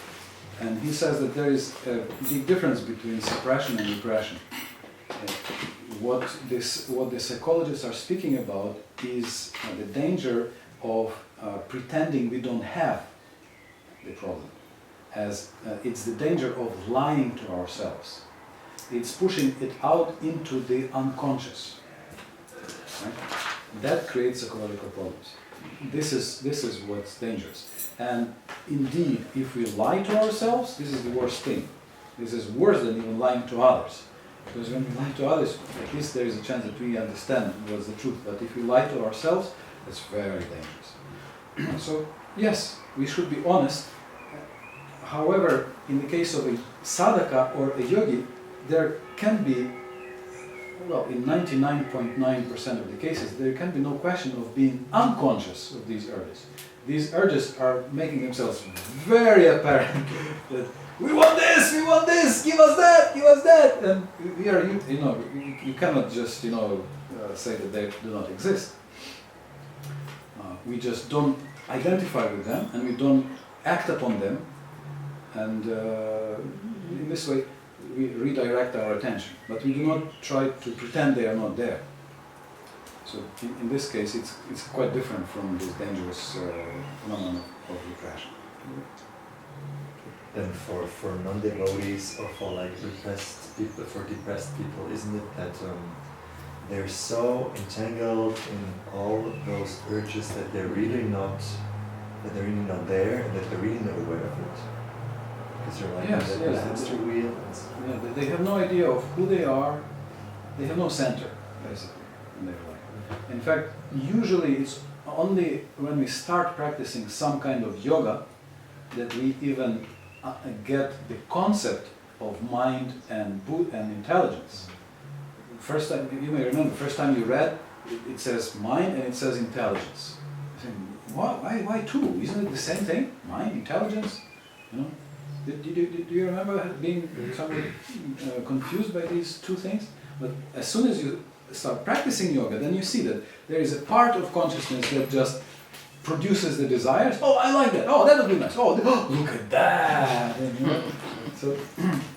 And he says that there is a big difference between suppression and repression. What the psychologists are speaking about is the danger of pretending we don't have the problem. As it's the danger of lying to ourselves. It's pushing it out into the unconscious. Right? That creates psychological problems. This is what's dangerous. And indeed, if we lie to ourselves, this is the worst thing. This is worse than even lying to others. Because when we lie to others, at least there is a chance that we understand what's the truth. But if we lie to ourselves, it's very dangerous. So, yes, we should be honest However, in the case of a sadhaka or a yogi, there can be, well, in 99.9% of the cases, there can be no question of being unconscious of these urges. These urges are making themselves very apparent that we want this, give us that, and we are, you cannot just, say that they do not exist. We just don't identify with them, and we don't act upon them, and in this way we redirect our attention, but we do not try to pretend they are not there. So in this case, it's quite different from this dangerous phenomenon of repression. And for non-devotees or for like depressed people, isn't it that they're so entangled in all of those urges that they're really not there, and that they're really not aware of it? Because they're like the hamster wheel. Yeah, they have no idea of who they are. They have no center, basically, in their life. In fact, usually it's only when we start practicing some kind of yoga that we even get the concept of mind and intelligence. First time, you may remember, first time you read, it says mind and it says intelligence. You think, why two? Isn't it the same thing? Mind, intelligence? Do you remember being somewhat confused by these two things? But as soon as you start practicing yoga, then you see that there is a part of consciousness that just produces the desires. Oh, I like that. Oh, that would be nice. Oh, look at that. So,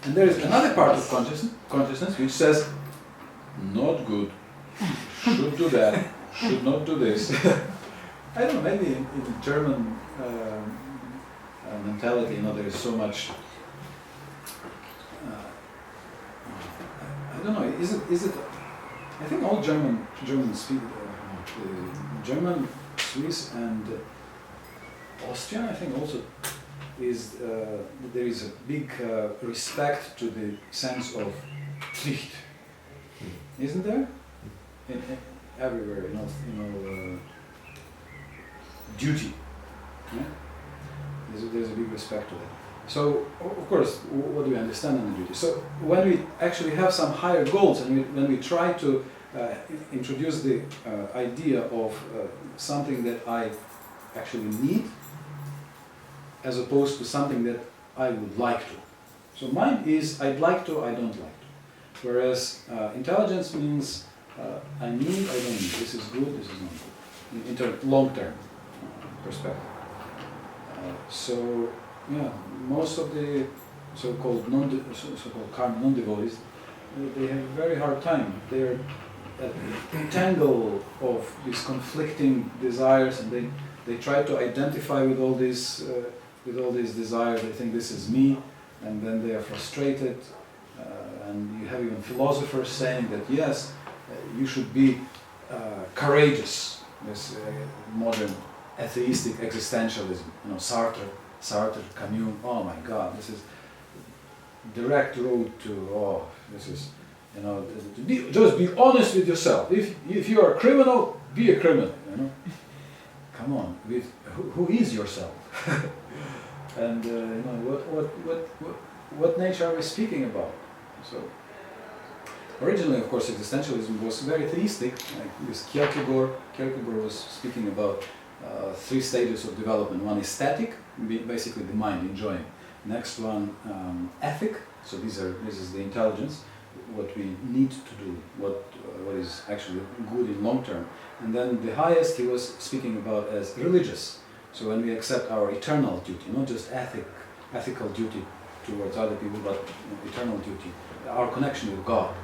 and there is another part of consciousness which says, not good. Should do that. Should not do this. I don't know. Maybe in German mentality, there is so much. I don't know. Is it? I think all German speak German, Swiss, and Austrian. I think also is there is a big respect to the sense of Pflicht, isn't there? Everywhere, duty. Yeah? There's a big respect to that. So, of course, what do we understand in the duty? So, when we actually have some higher goals, and when we try to introduce the idea of something that I actually need, as opposed to something that I would like to. So, mind is I'd like to, I don't like to. Whereas intelligence means I need, I don't need. This is good, this is not good. In long-term perspective. So, yeah, most of the so-called karma non-devotees, they have a very hard time. They're at the tangle of these conflicting desires, and they try to identify with all these desires. They think this is me, and then they are frustrated. And you have even philosophers saying that yes, you should be courageous. This modern atheistic existentialism, Sartre, Camus. Oh my God, this is direct road to this is just be honest with yourself. If you are a criminal, be a criminal. Come on, who is yourself? And what nature are we speaking about? So originally, of course, existentialism was very theistic. Like this Kierkegaard was speaking about 3 stages of development. One is static, basically the mind enjoying. Next one, ethic. So this is the intelligence, what we need to do, what is actually good in long term. And then the highest he was speaking about as religious. So when we accept our eternal duty, not just ethical duty towards other people, but eternal duty, our connection with God.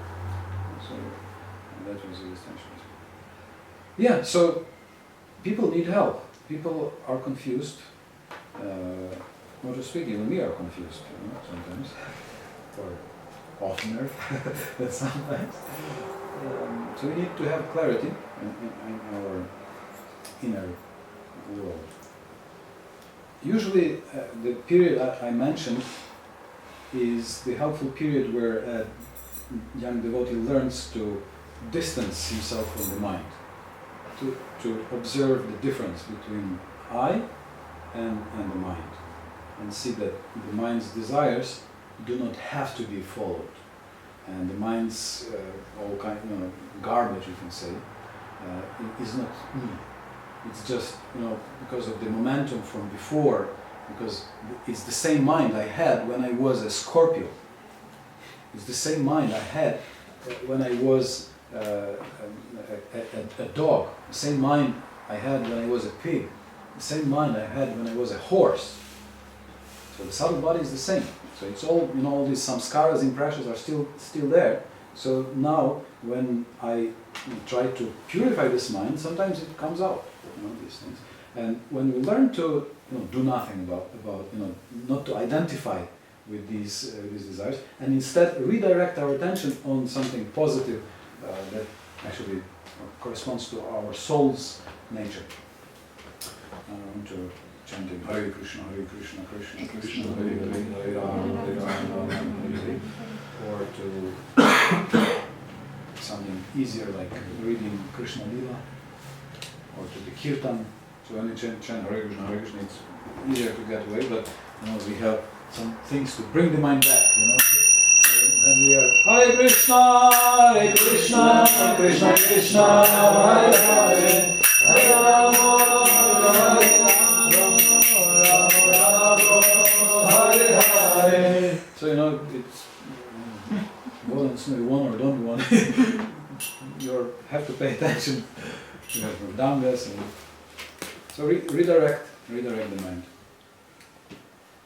So that was existentialism. Yeah. So people need help. People are confused. Not just speaking, even we are confused, sometimes, or oftener than sometimes. So we need to have clarity in our inner world. Usually, the period I mentioned is the helpful period where a young devotee learns to distance himself from the mind, to observe the difference between I and the mind. and see that the mind's desires do not have to be followed. And the mind's all kind, garbage, you can say, is not me. It's just, because of the momentum from before, because it's the same mind I had when I was a Scorpio. It's the same mind I had when I was a dog. The same mind I had when I was a pig. The same mind I had when I was a horse. So the subtle body is the same. So it's all, all these samskaras, impressions are still there. So now when I try to purify this mind, sometimes it comes out, these things. And when we learn to do nothing about not to identify with these desires, and instead redirect our attention on something positive that actually corresponds to our soul's nature. To chanting Hare Krishna, Krishna Krishna, Hare Hare, Hare Rama, Hare Rama, Hare Hare, or to something easier like reading Krishna Lila, or to the Kirtan. So when you chant Hare Krishna, it's easier to get away, but we have some things to bring the mind back, So then we are Hare Krishna, Krishna Krishna, Hare Hare, Hare Rama, Hare Rama, Hare Hare. So it's balance, maybe one or don't one. You have to pay attention. You have dangas, and so redirect the mind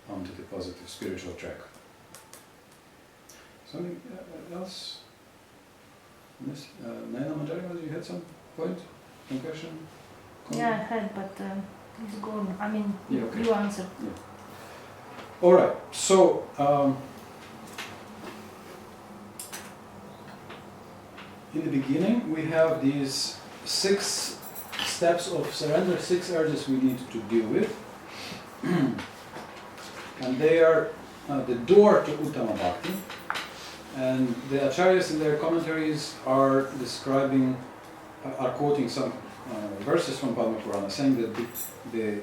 onto the positive spiritual track. Something else? Miss Naina Manjari, you had some point, some question? Yeah, I had, but it's gone. I mean, Yeah, okay. you answered. Yeah. All right. So in the beginning, we have these 6 steps of surrender, 6 urges we need to deal with. And they are the door to Uttama Bhakti. And the acharyas in their commentaries are describing, are quoting some verses from Padma Purana, saying that the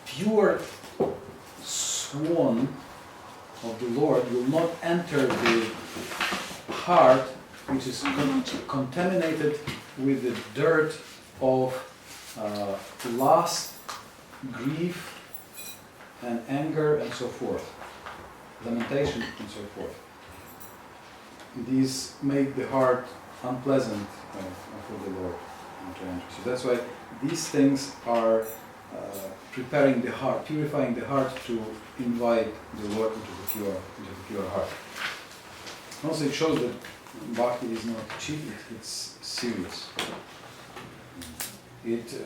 pure swan of the Lord will not enter the heart, which is contaminated with the dirt of lust, grief, and anger, and so forth, lamentation, and so forth. These make the heart unpleasant for the Lord to enter. So that's why these things are preparing the heart, purifying the heart to invite the Lord into the pure heart. Also, it shows that bhakti is not cheap; it's serious. It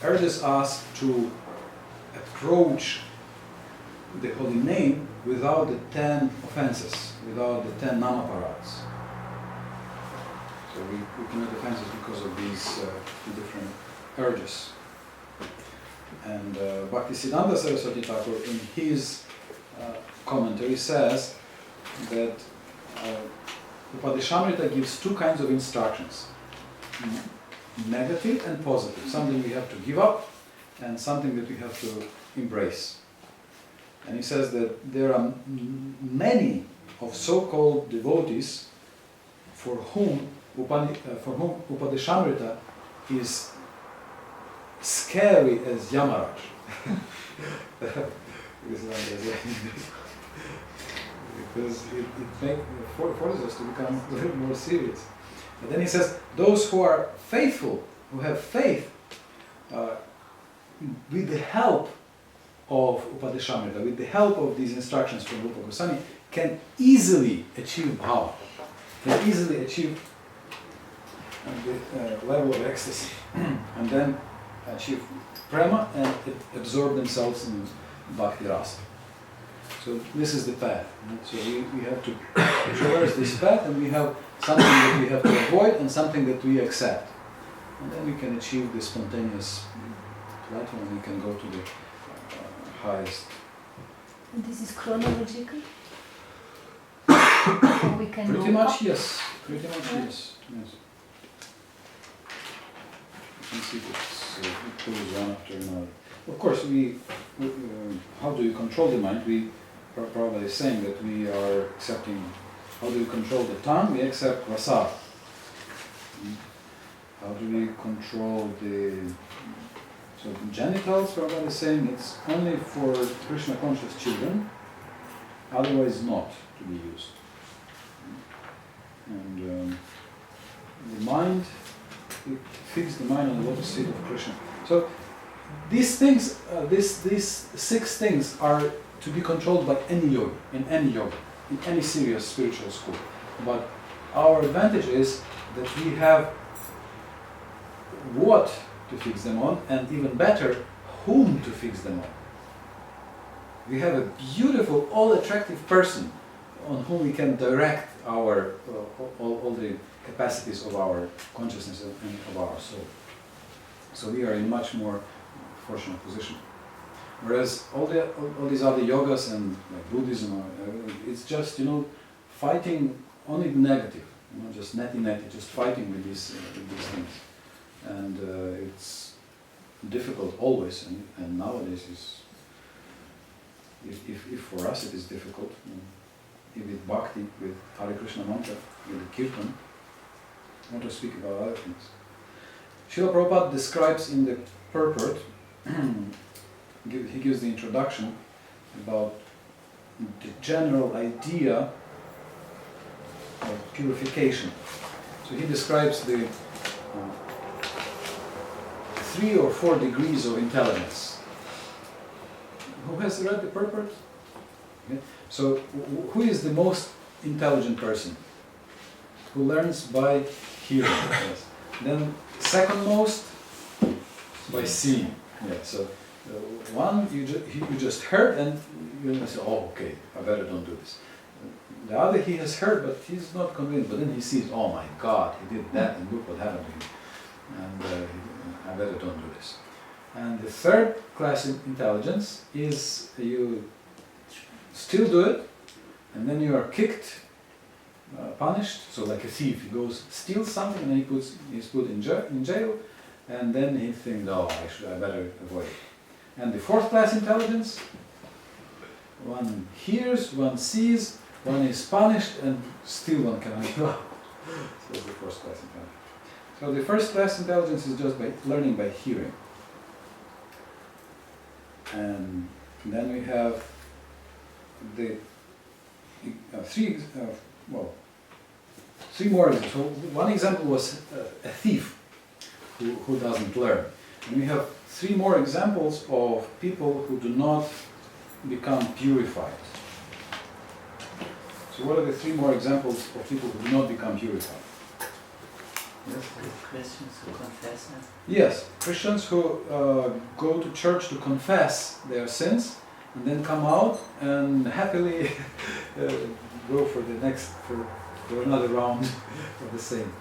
urges us to approach the holy name without the 10 offenses, without the 10 namaparats. So we commit offenses because of these different urges. And Bhaktisiddhanta Saraswati Thakur, in his commentary, says that Upadesamrita gives 2 kinds of instructions: negative and positive, something we have to give up and something that we have to embrace. And he says that there are many of so-called devotees for whom Upadesamrita is scary as Yamaraj. Because it forces us to become a little more serious. But then he says, those who are faithful, who have faith, with the help of Upadesamrita, with the help of these instructions from Rupa Goswami, can easily achieve bhava, can easily achieve the level of ecstasy, and then achieve prema and absorb themselves in bhakti rasa. So this is the path. So we have to traverse this path, and we have something that we have to avoid and something that we accept. And then we can achieve the spontaneous platform, and we can go to the highest. And this is chronological? So we can Pretty go much, up? yes. Pretty much, yes. Yes. You can see that it goes one after another. Of course, we how do you control the mind? We Prabhupada is saying that we are accepting. How do you control the tongue? We accept rasa. How do we control the genitals? Prabhupada is saying it's only for Krishna conscious children, otherwise not to be used. And the mind, it fixes the mind on the lotus feet of Krishna. So these things, these 6 things are to be controlled by any yogi, in any serious spiritual school. But our advantage is that we have what to fix them on, and even better, whom to fix them on. We have a beautiful, all-attractive person on whom we can direct our all the capacities of our consciousness and of our soul. So we are in much more fortunate position. Whereas all these other yogas and like Buddhism, it's just fighting only the negative, just neti, just fighting with these things, and it's difficult always. And nowadays is if for us it is difficult, with bhakti, with Hare Krishna mantra, with the kirtan, not to speak about other things. Srila Prabhupada describes in the purport. He gives the introduction about the general idea of purification. So he describes the 3 or 4 degrees of intelligence. Who has read the purport? Okay. So who is the most intelligent person? Who learns by hearing. Yes. Then second most by seeing. Yeah. So one you just heard and you say, oh, okay, I better don't do this. The other he has heard, but he's not convinced. But then he sees, oh my God, he did that, and look what happened to him. And I better don't do this. And the third class in intelligence is you still do it, and then you are kicked, punished. So like a thief, he goes steals something, and then he's put in jail, and then he thinks, oh, I better avoid it. And the fourth class intelligence, one hears, one sees, one is punished, and still one cannot go. So that's the fourth class intelligence. So the first class intelligence is just by learning by hearing. And then we have the 3 more examples. So one example was a thief who doesn't learn. And we have 3 more examples of people who do not become purified. So what are the 3 more examples of people who do not become purified? Yes? Christians who confess it. Yes, Christians who go to church to confess their sins and then come out and happily go for the next, for another round of the same.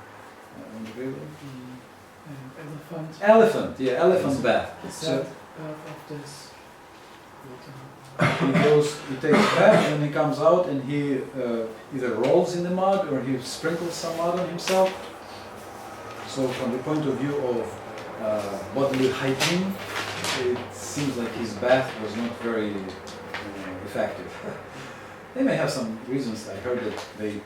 Elephant bath. So, of this. he takes a bath and he comes out and he either rolls in the mud or he sprinkles some mud on himself. So from the point of view of bodily hygiene, it seems like his bath was not very effective. They may have some reasons. I heard that they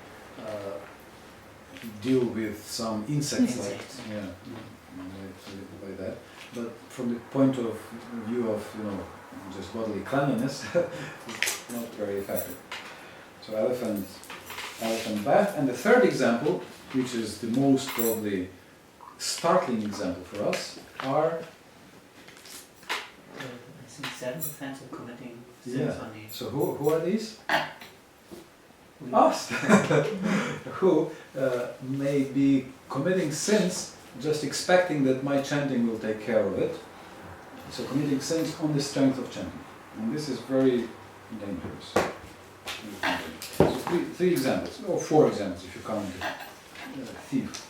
deal with some insects. Like that. But from the point of view of just bodily cleanliness, it's not very effective. So elephant bath. And the third example, which is the most probably startling example for us, are I think 7% of committing sins only. So who are these? Us, who may be committing sins just expecting that my chanting will take care of it. So committing sins on the strength of chanting. And this is very dangerous. So 3 examples, or 4 examples if you count the thief.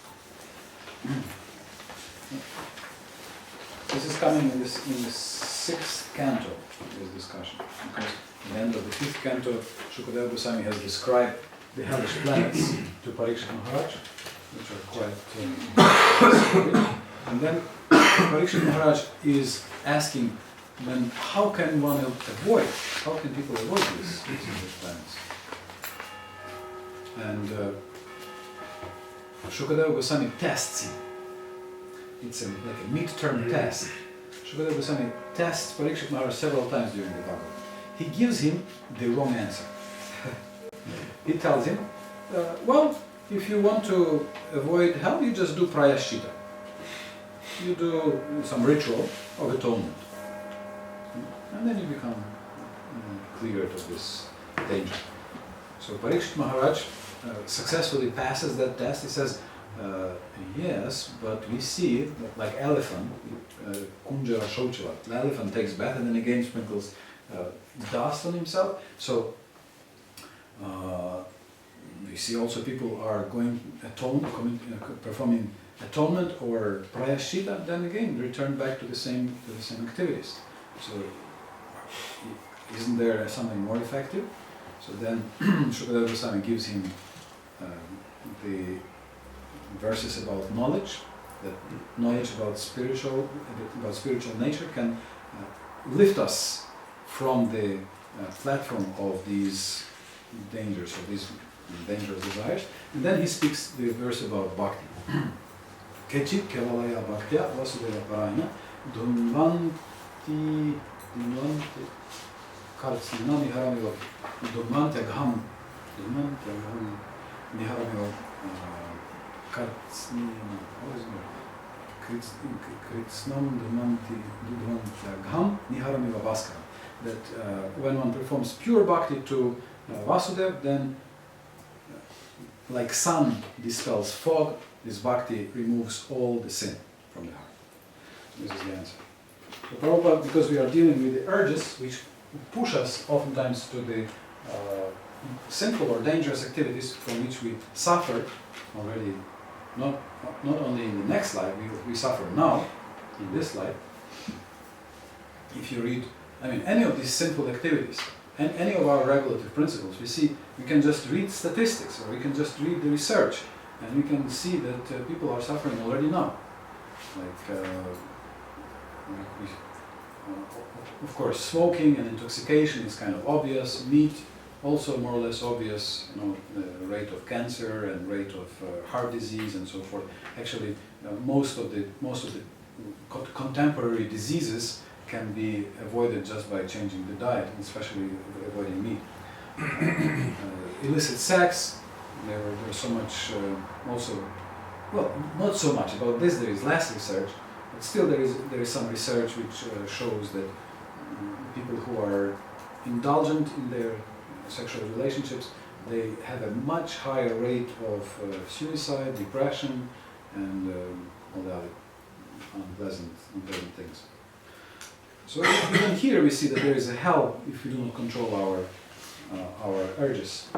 This is coming in the 6th canto, this discussion. Because at the end of the 5th canto, Shukadeva Goswami has described the hellish planets to Parikshit Maharaj, which are quite and then Parikshit Maharaj is asking then how can one avoid? How can people avoid these planets? And Shukadeva Goswami tests him. It's like a midterm test. Shukadeva Goswami tests Parikshit Maharaj several times during the Bhagavad. He gives him the wrong answer. He tells him, well, if you want to avoid hell, you just do prayashchita. You do some ritual of atonement. And then you become cleared of this danger. So Parikshit Maharaj successfully passes that test. He says, yes, but we see that like elephant, Kunjara Shauchava, the elephant takes bath and then again sprinkles dust on himself. So we see also people are going performing atonement or prayashchita, then again return back to the same activities. So isn't there something more effective? So then Shukadeva Goswami gives him the verses about knowledge, that knowledge about spiritual nature can lift us from the platform of these dangers, of these dangerous desires. And then he speaks the verse about bhakti. Kechit kevalaya bhaktya vasudeva parayana dhunvanti kartsina niharamiva dhunvantyagam niharamiva kartsina kritsnam dhunvantyagam niharamiva bhaskara. That when one performs pure bhakti to Vasudeva, then like sun dispels fog, this bhakti removes all the sin from the heart. This is the answer. So Prabhupada, because we are dealing with the urges which push us oftentimes to the sinful or dangerous activities from which we suffer already, not only in the next life, we suffer now, in this life. If you read, any of these sinful activities, and any of our regulative principles, we can just read statistics, or we can just read the research, and we can see that people are suffering already now. Of course, smoking and intoxication is kind of obvious. Meat, also more or less obvious. The rate of cancer and rate of heart disease and so forth. Actually, most of the contemporary diseases can be avoided just by changing the diet, especially avoiding meat. Illicit sex, there's so much also, well, not so much about this, there is less research, but still there is some research which shows that people who are indulgent in their sexual relationships, they have a much higher rate of suicide, depression, and all the other unpleasant things. So even here we see that there is a hell if we do not control our urges.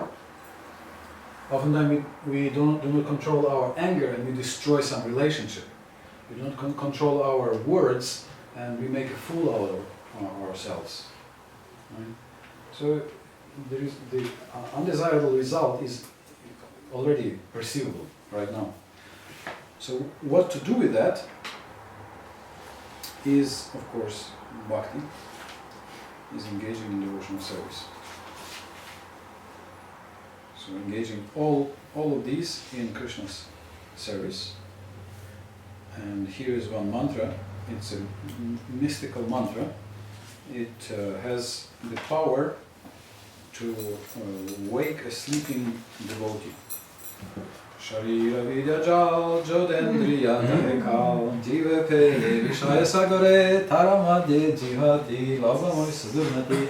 Oftentimes we do not control our anger and we destroy some relationship. We do not control our words and we make a fool out of ourselves. Right? So there is the undesirable result is already perceivable right now. So what to do with that is, of course, bhakti, is engaging in devotional service. So engaging all of these in Krishna's service. And here is one mantra. It's a mystical mantra. It has the power to wake a sleeping devotee. Sharira vidya jal jodendriya tahekal jiva pe vishaya sagare taramadye jihati lavamoy sudurnati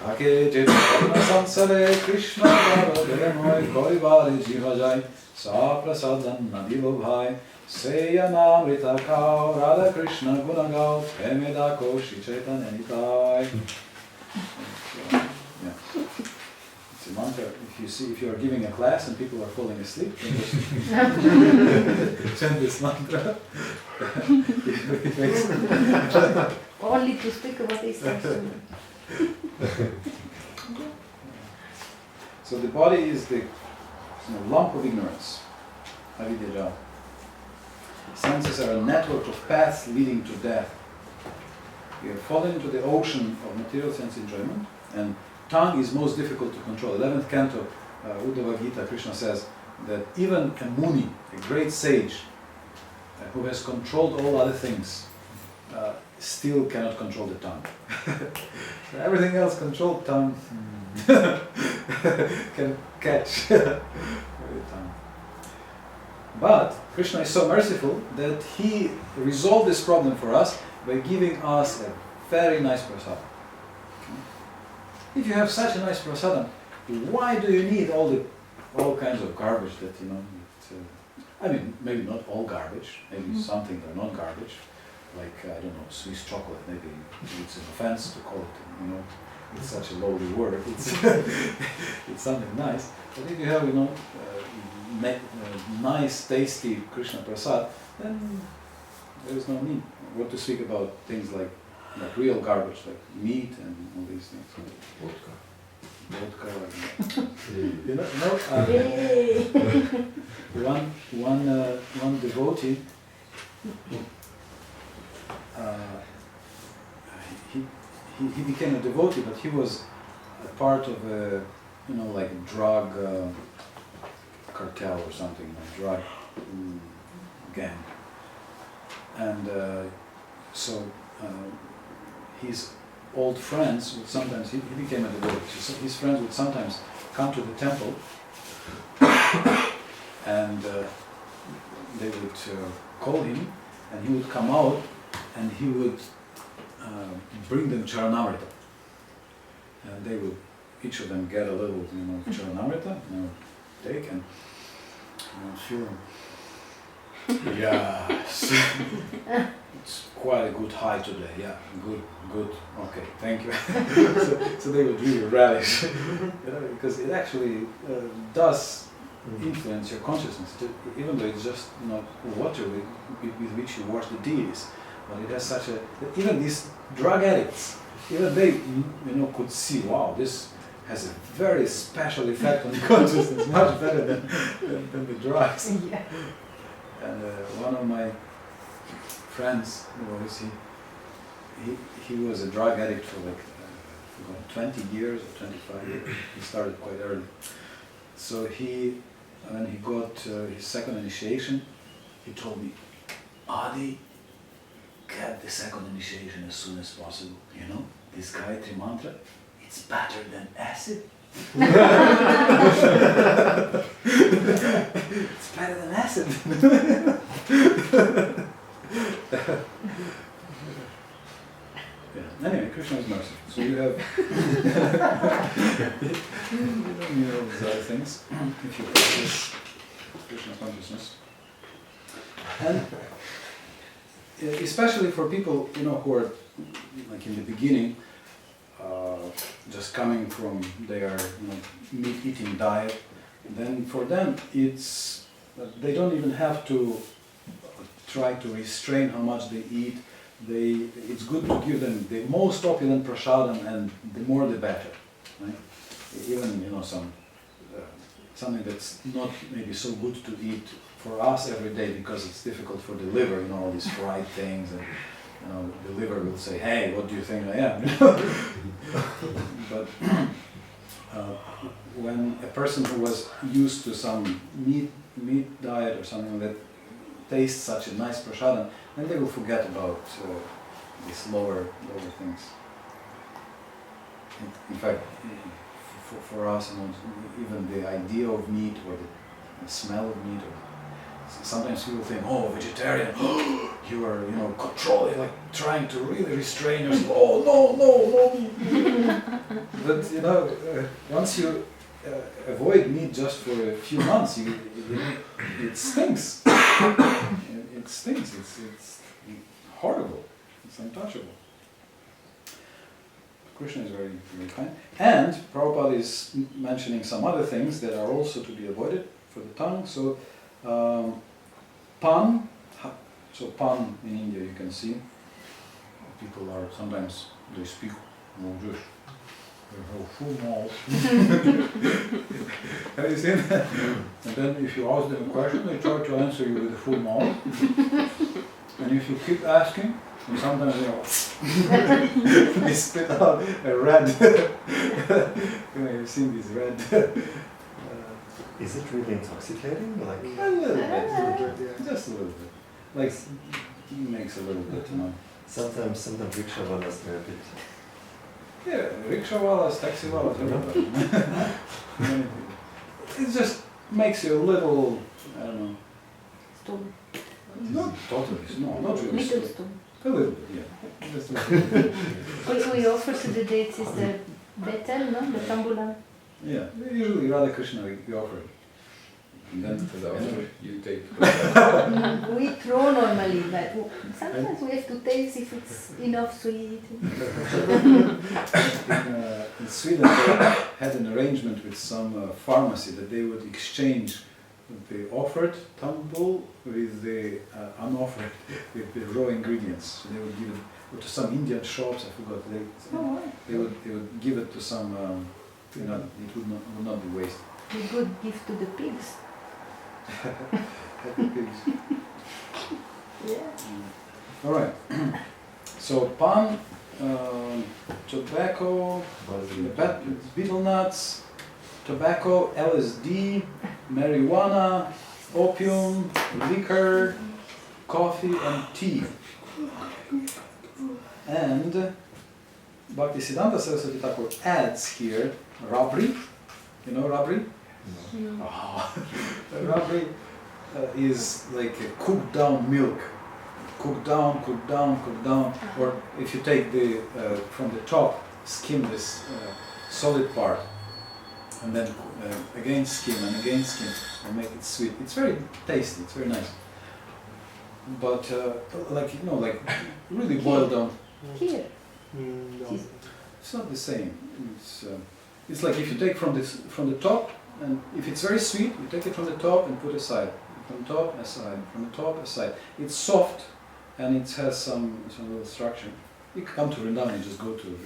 ake jitana sansare Krishna bhavademoy koivare jiva jai sa prasadan nadivo bhai seya namrita kao Radha Krishna gunagao premeda koshi chaitanya nitai. It's a mantra. If you are giving a class and people are falling asleep, then just chant this mantra. It makes Only to speak about this. So the body is the lump of ignorance. Avidya. Senses are a network of paths leading to death. We have fallen into the ocean of material sense enjoyment, and tongue is most difficult to control. 11th canto, Uddhava Gita, Krishna says that even a Muni, a great sage, who has controlled all other things, still cannot control the tongue. Everything else controlled, tongue can catch the tongue. But Krishna is so merciful that he resolved this problem for us by giving us a very nice prasadam. If you have such a nice prasadam, why do you need all kinds of garbage that I mean, maybe not all garbage, maybe something that are not garbage, like, I don't know, Swiss chocolate, maybe it's an offense to call it, it's such a lowly word, it's something nice, but if you have, nice, tasty Krishna prasad, then there is no need. What to speak about things like real garbage, like meat and all these things. Vodka. One devotee, he became a devotee, but he was a part of a, like a drug cartel or something, a drug gang. And so his old friends would sometimes, he became a devotee, so his friends would sometimes come to the temple and they would call him, and he would come out and he would bring them Charanamrita. And they would, each of them get a little, Charanamrita, take and feel, yes, it's quite a good high today, yeah, good, okay, thank you. so they would really relish, because it actually does influence your consciousness, even though it's just not water with which you wash the deities, but it has such a, even these drug addicts, even they, could see, wow, this has a very special effect on the consciousness, much better than the drugs. Yeah. And one of my friends, he was a drug addict for like 20 years or 25 years. He started quite early. So when he got his second initiation, he told me, Adi, get the second initiation as soon as possible. This Gayatri mantra, it's better than acid. It's better than acid. Anyway, Krishna is merciful. So you have you don't need all these other things if you practice Krishna consciousness. And especially for people who are like in the beginning, just coming from their meat-eating diet, then for them they don't even have to try to restrain how much they eat. It's good to give them the most opulent prasadam, and the more the better. Right? Even something that's not maybe so good to eat for us every day because it's difficult for the liver. All these fried things, and the liver will say, "Hey, what do you think I am?" But when a person who was used to some meat diet or something that tastes such a nice prasadam, then they will forget about these lower things. In fact, for us, even the idea of meat or the smell of meat, or sometimes people think, "Oh, vegetarian, you are, controlling, like trying to really restrain yourself. Oh, no meat." But once you avoid meat just for a few months, it stinks. It stinks. It's horrible. It's untouchable. Krishna is very, very kind. And Prabhupada is mentioning some other things that are also to be avoided for the tongue. So, pan. So pan in India, you can see. People are sometimes, they speak English. They have full mouth. Have you seen that? And then if you ask them a question, they try to answer you with a full mouth. And if you keep asking, And sometimes, they spit out a red. You've seen this red. Is it really intoxicating? Like, A little bit, just a little bit. Like, he makes a little bit, sometimes rickshaw wallahs are a bit. Yeah, rickshaw wallas, taxi wallas, everybody. It just makes you a little, I don't know. Stone. Not totally, no, not really. Little stone. A little bit, yeah. Just a little bit. What we offer to the dates is the betel, no? The tambulan. Yeah, usually Radha Krishna we offer it. And then for the honor you take. We throw normally, but sometimes we have to taste if it's enough sweet. In Sweden they had an arrangement with some pharmacy that they would exchange the offered tambul with the unoffered, with the raw ingredients. So they would give it to some Indian shops, I forgot, they would give it to some, it would not be wasted. A good gift to the pigs. Happy pigs. Yeah. All right. So pan, tobacco, betel nuts, tobacco, LSD, marijuana, opium, liquor, coffee, and tea. And Bhaktisiddhanta Saraswati Thakur adds here rabri. You know rabri? No. Oh. Rabri is like a cooked down milk. Cooked down. Or if you take the from the top, skim this solid part, and then again skim and make it sweet. It's very tasty. It's very nice. But like really boiled down. Here. It's not the same. It's like if you take from the top, and if it's very sweet, you take it from the top and put aside. From the top aside. From the top aside. It's soft, and it has some little structure. You come to Vrindavan, you just go to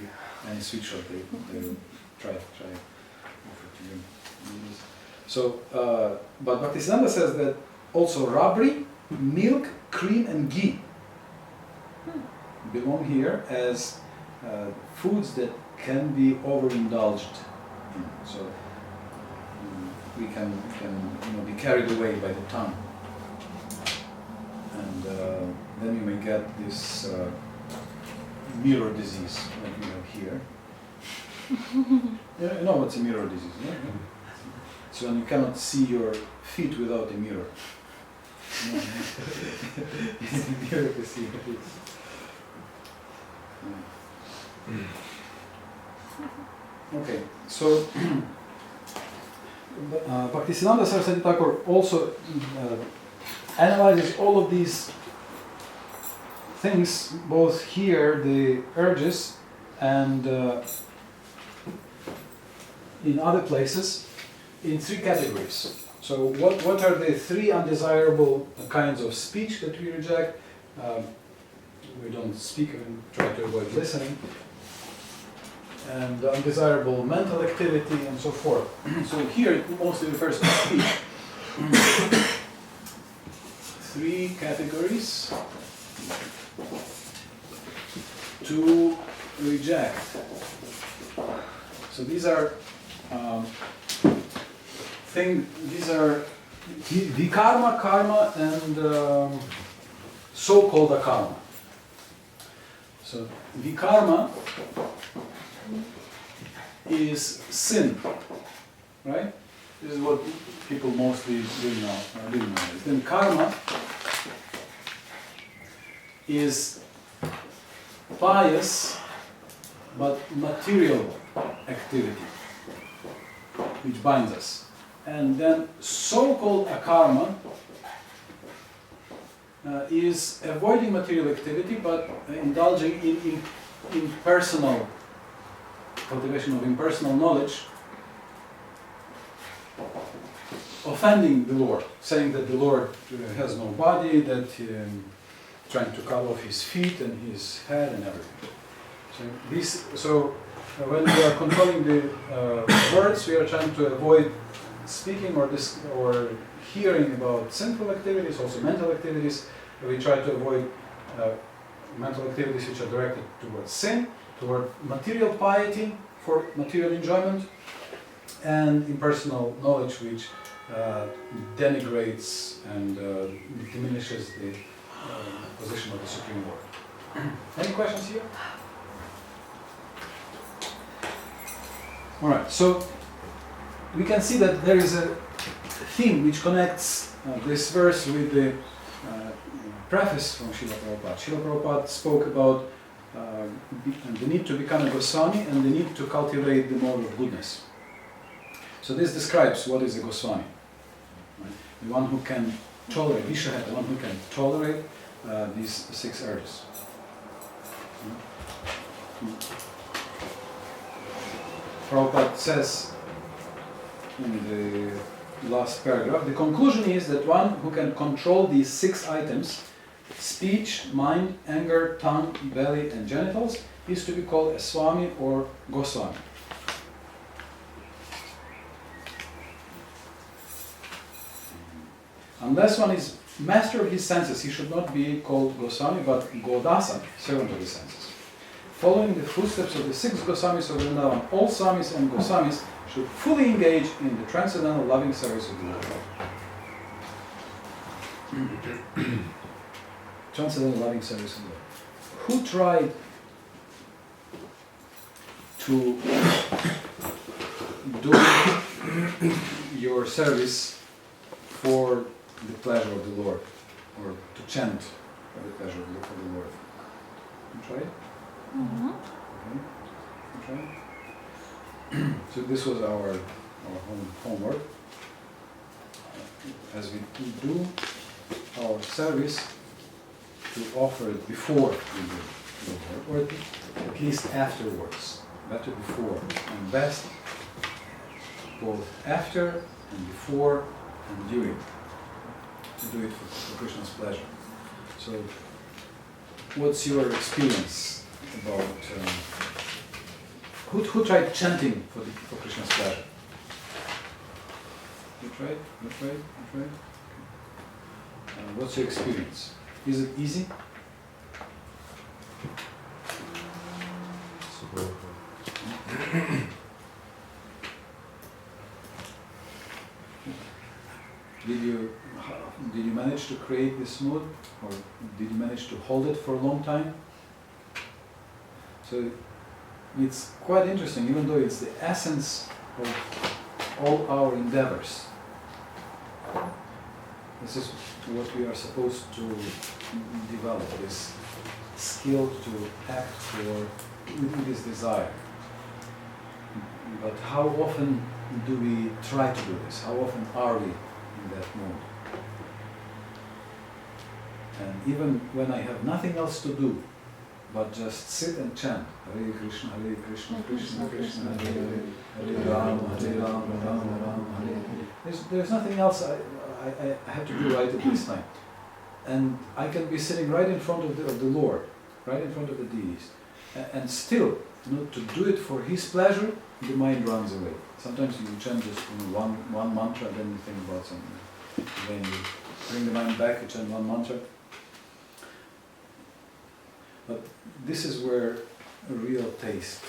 any sweet shop. They will try offer to you. So, but Bhaktisiddhanta says that also rabri, milk, cream, and ghee belong here as foods that can be overindulged in. So we can be carried away by the tongue, and then you may get this mirror disease like we have here. You know what's a mirror disease, no? So when you cannot see your feet without a mirror. It's a mirror to see your feet. Okay, so Bhaktisiddhanta Saraswati Thakur also analyzes all of these things, both here, the urges, and in other places, in three categories. So what are the three undesirable kinds of speech that we reject? We don't speak and try to avoid listening. And undesirable mental activity and so forth. So here it mostly refers to speech. Three categories to reject. So these are vikarma, karma, and so-called akarma. So vikarma is sin, right? This is what people mostly didn't know. Then karma is pious but material activity which binds us. And then so-called akarma is avoiding material activity but indulging in personal cultivation of impersonal knowledge, offending the Lord, saying that the Lord has no body, that trying to cut off his feet and his head and everything. So when we are controlling the words, we are trying to avoid speaking or hearing about sinful activities, also mental activities. We try to avoid mental activities which are directed towards sin, toward material piety for material enjoyment, and impersonal knowledge which denigrates and diminishes the position of the Supreme Lord. Any questions here? Alright, so we can see that there is a theme which connects this verse with the preface from Srila Prabhupada. Srila Prabhupada spoke about the need to become a Goswami and the need to cultivate the mode of goodness. So this describes what is a Goswami. Right? The one who can tolerate, Vishaheta, the one who can tolerate these 6 urges. Prabhupada says in the last paragraph, the conclusion is that one who can control these 6 items, speech, mind, anger, tongue, belly and genitals, is to be called a Swami or Goswami. Unless one is master of his senses, he should not be called Goswami, but Godasa, servant of the senses. Following the footsteps of the 6 Goswamis of Vrindavan, all Swamis and Goswamis should fully engage in the transcendental loving service of the Lord. Transcendental loving service of the Lord. Who tried to do your service for the pleasure of the Lord, or to chant for the pleasure of the Lord? You tried? Mm-hmm. Okay. Okay. So this was our homework. As we do our service, to offer it before we do the work, or at least afterwards. Better before and best both after and before and during, to do it for Krishna's pleasure. So, what's your experience about who tried chanting for Krishna's pleasure? You tried? You tried? You tried? Okay. What's your experience? Is it easy? Did you manage to create this mood, or did you manage to hold it for a long time? So it's quite interesting, even though it's the essence of all our endeavors. This is what we are supposed to develop, this skill to act with this desire. But how often do we try to do this? How often are we in that mode? And even when I have nothing else to do, but just sit and chant, Hare Krishna, Krishna Krishna, Hare Hare, Hare Rama, Rama Rama, Hare Hare. There's nothing else I have to do right at this time. And I can be sitting right in front of the Lord, right in front of the deities. And still, to do it for His pleasure, the mind runs away. Sometimes you chant just one mantra, then you think about something. Then you bring the mind back, you chant one mantra. But this is where a real taste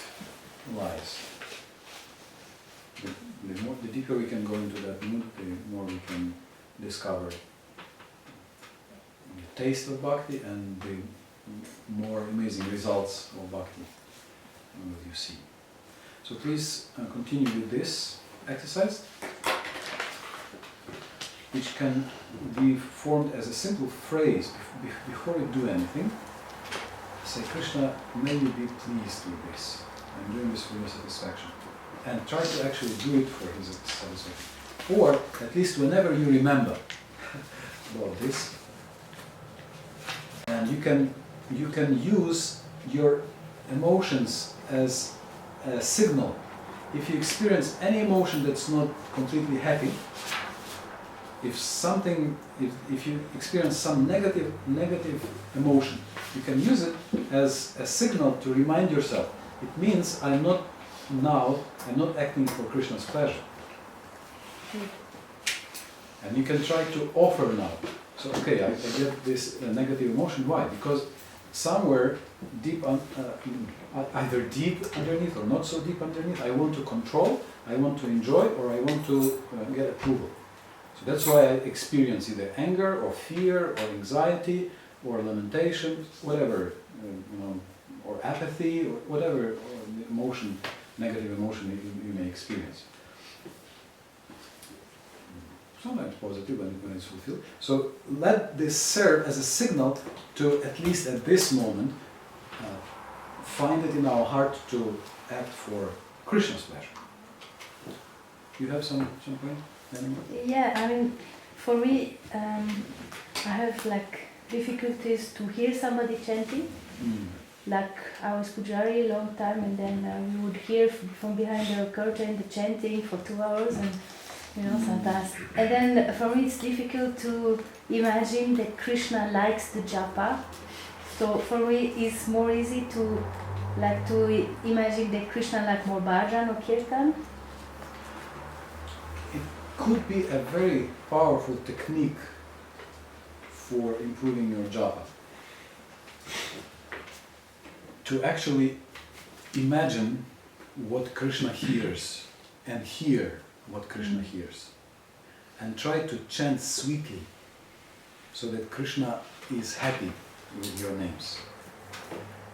lies. The deeper we can go into that mood, the more we can discover the taste of bhakti and the more amazing results of bhakti you see. So please continue with this exercise, which can be formed as a simple phrase before you do anything. Say, Krishna, may you be pleased with this. I'm doing this for your satisfaction. And try to actually do it for His satisfaction. Or, at least whenever you remember about this, and you can use your emotions as a signal. If you experience any emotion that's not completely happy, if you experience some negative emotion, you can use it as a signal to remind yourself. It means I'm not acting for Krishna's pleasure. And you can try to offer now. So, okay, I get this negative emotion. Why? Because somewhere deep, either deep underneath or not so deep underneath, I want to control, I want to enjoy, or I want to get approval. So that's why I experience either anger or fear or anxiety or lamentation, whatever, or apathy or whatever emotion, negative emotion you may experience. Sometimes positive when it's fulfilled. So let this serve as a signal to, at least at this moment, find it in our heart to act for Krishna's pleasure. You have some point? Yeah, I mean, for me, I have like difficulties to hear somebody chanting. Like I was Pujari a long time, and then we would hear from behind the curtain the chanting for 2 hours, and sometimes. And then for me it's difficult to imagine that Krishna likes the japa. So for me it's more easy to imagine that Krishna likes more bhajan or kirtan. It could be a very powerful technique for improving your japa. To actually imagine what Krishna hears and hear what Krishna hears, and try to chant sweetly so that Krishna is happy with your names.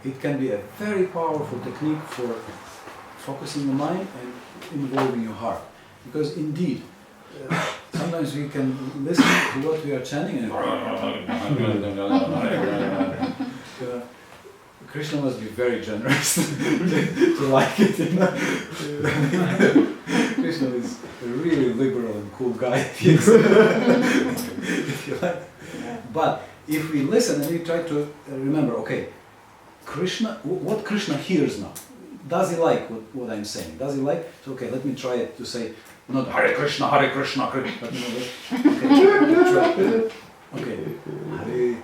It can be a very powerful technique for focusing the mind and involving your heart, because indeed sometimes we can listen to what we are chanting and Krishna must be very generous to like it. Krishna is a really liberal and cool guy, if you like. But if we listen and we try to remember, okay, Krishna, what Krishna hears now, does he like what I'm saying? Does he like? So okay, let me try it to say, not Hare Krishna, Hare Krishna, but okay, Hare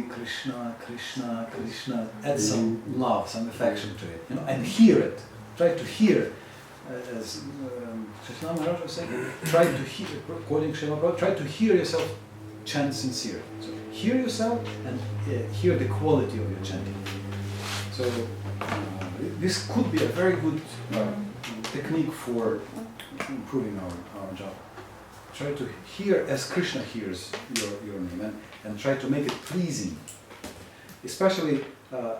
Krishna, Krishna, Krishna. Add some love, some affection to it, and hear it. Try to hear, as Krishna Maharaj was saying. Try to hear, quoting Srila Prabhupada. Try to hear yourself chant sincerely. So hear yourself and hear the quality of your chanting. So this could be a very good technique for improving our job. Try to hear as Krishna hears your name, and try to make it pleasing. Especially,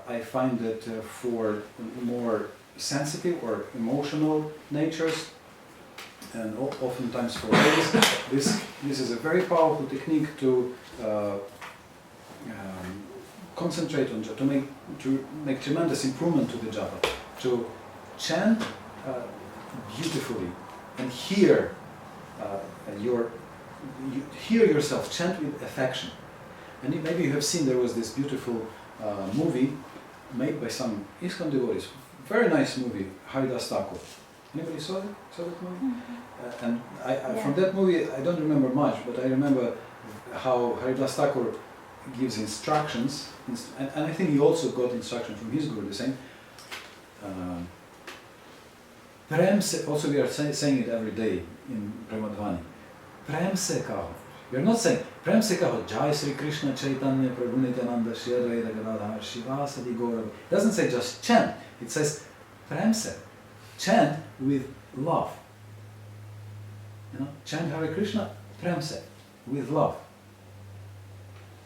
I find that for more sensitive or emotional natures, and oftentimes for ladies, this is a very powerful technique to concentrate on japa, to make tremendous improvement to the japa, to chant beautifully and hear. You hear yourself chant with affection. And maybe you have seen, there was this beautiful movie made by some ISKCON devotees. Very nice movie, Haridas Thakur. Anybody saw that movie? Mm-hmm. And from that movie, I don't remember much, but I remember how Haridas Thakur gives instructions, and I think he also got instruction from his guru, the same. Prem se, also we are saying it every day in Premadvani. Prem se kaho. We are not saying Prem se kaho, Jai Sri Krishna Chaitanya Prabhu Nityananda Shri Advaita Gadadhar Shivasadi Gaurav. It doesn't say just chant, it says Prem se. Chant with love. Chant Hare Krishna, Prem se, with love,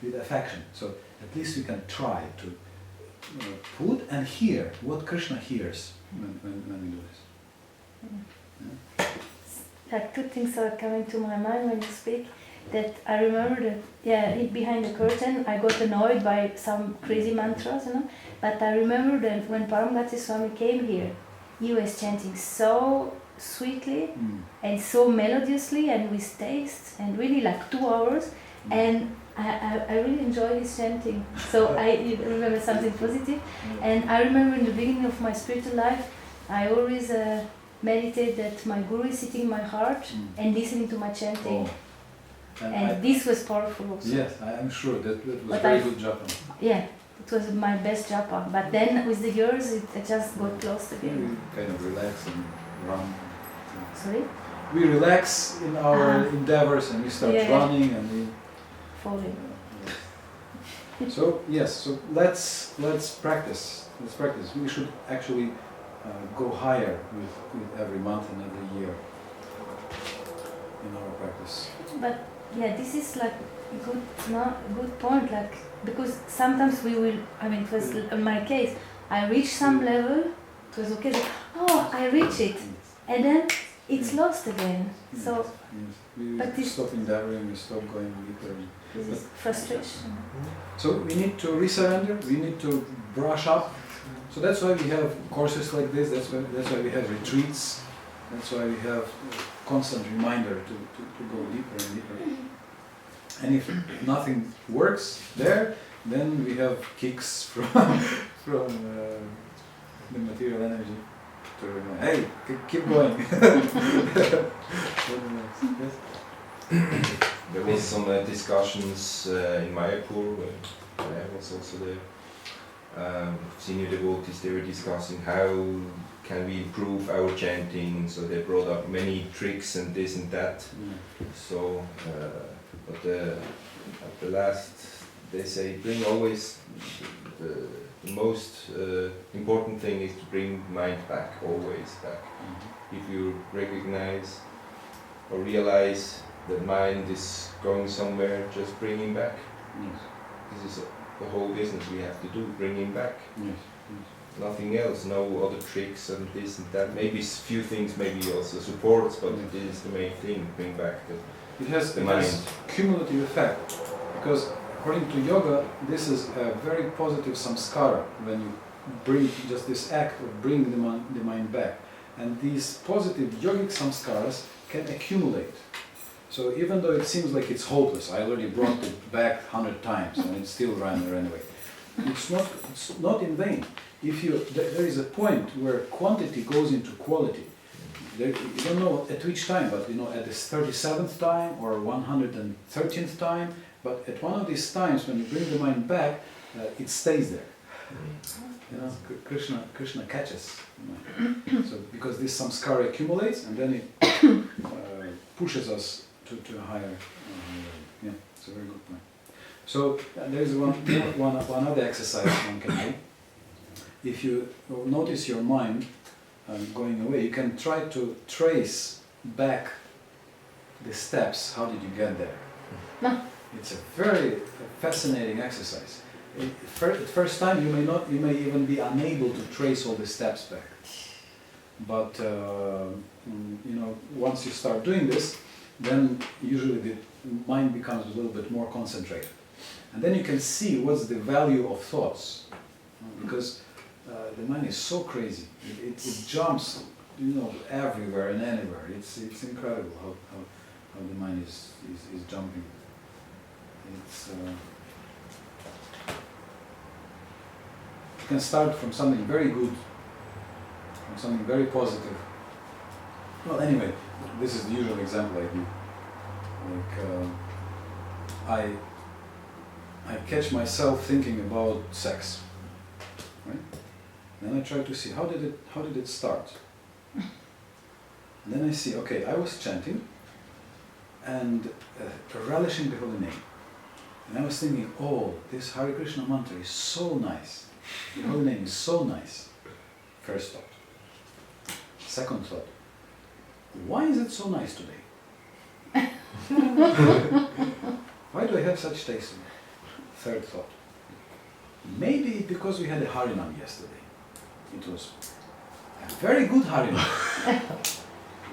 with affection. So at least we can try to put and hear what Krishna hears when we do this. Like two things are coming to my mind when you speak. That I remember that behind the curtain I got annoyed by some crazy mantras, But I remember that when Paramgati Swami came here, he was chanting so sweetly and so melodiously and with taste, and really like 2 hours, and I really enjoyed his chanting. So I remember something positive, and I remember in the beginning of my spiritual life, I always meditate that my guru is sitting in my heart and listening to my chanting. And this was powerful also. Yes, I am sure that was very good japa. Yeah, it was my best japa. But then with the years, it just got lost again. We kind of relax and run. Sorry? We relax in our endeavors and we start running and we... Falling. So yes, so let's practice. Let's practice. We should actually go higher with every month and every year in our practice. But yeah, this is like good, no, good point. Like because sometimes we will. I mean, it was in my case. I reached some level. It was okay. But, oh, I reach it, and then it's lost again. So Yes. We but this- stop endeavoring. We stop going deeper. this is frustration. So we need to resurrender. We need to brush up. So that's why we have courses like this. That's why we have retreats. That's why we have constant reminder to go deeper and deeper. And if nothing works there, then we have kicks from the material energy to hey, keep going. Yes. There was some discussions in Mayapur when I was also there. Senior devotees, they were discussing how can we improve our chanting. So they brought up many tricks and this and that. So, but at the last, they say bring always the most important thing is to bring mind back, always back. If you recognize or realize that mind is going somewhere, just bring him back. Yes. This is the whole business we have to do, bring him back. Yes. Nothing else, no other tricks and this and that. Maybe a few things, maybe also supports, but Yes. this is the main thing, bring back the It has The it has cumulative effect because according to yoga, this is a very positive samskara when you bring just this act of bringing the mind back, and these positive yogic samskaras can accumulate. So even though it seems like it's hopeless, I already brought it back 100 times and it's still ran anyway. It's not in vain. If there is a point where quantity goes into quality. You don't know at which time, but at the 37th time or 113th time, but at one of these times when you bring the mind back, it stays there. Krishna catches. So because this samskara accumulates and then it pushes us to a higher. Yeah, it's a very good point. So there is one other exercise one can do. If you notice your mind going away, you can try to trace back the steps. How did you get there? No. It's a very fascinating exercise. At first time, you may even be unable to trace all the steps back. But once you start doing this, then usually the mind becomes a little bit more concentrated, and then you can see what's the value of thoughts, because the mind is so crazy. It jumps, everywhere and anywhere. It's incredible how the mind is jumping. You can start from something very good, from something very positive. Well, anyway, this is the usual example I give. Like, I catch myself thinking about sex, right? Then I try to see how did it start. And then I see, okay, I was chanting and relishing the holy name. And I was thinking, oh, this Hare Krishna mantra is so nice. The holy name is so nice. First thought. Second thought, why is it so nice today? Why do I have such taste in it? Third thought, maybe because we had a Harinam yesterday. It was a very good Harinam.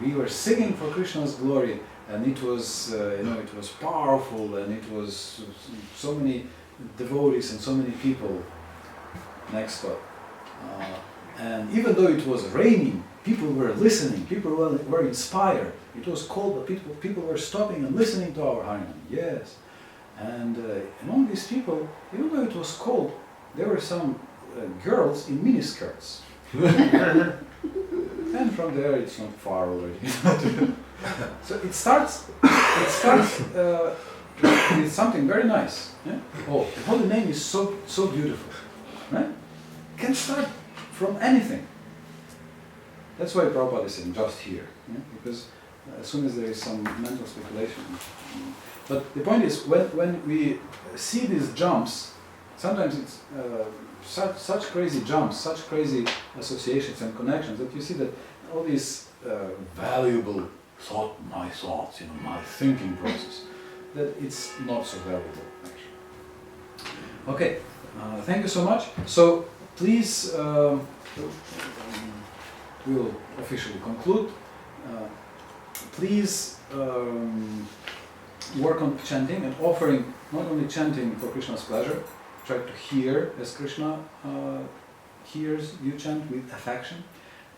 We were singing for Krishna's glory, and it was, it was powerful, and it was so many devotees and so many people. Next thought, and even though it was raining, people were listening. People were inspired. It was cold, but people were stopping and listening to our Harinam. Yes, and among these people, even though it was cold, there were some girls in miniskirts. And from there, it's not far already. So it starts with something very nice. Yeah? Oh, the holy name is so beautiful, right? Can start from anything. That's why Prabhupada is saying just here, yeah? Because as soon as there is some mental speculation. But the point is, when we see these jumps, sometimes it's such crazy jumps, such crazy associations and connections that you see that all these valuable my thoughts, my thinking process, that it's not so valuable actually. Okay, thank you so much. So please, we'll officially conclude. Please work on chanting and offering, not only chanting for Krishna's pleasure, try to hear as Krishna hears you chant with affection,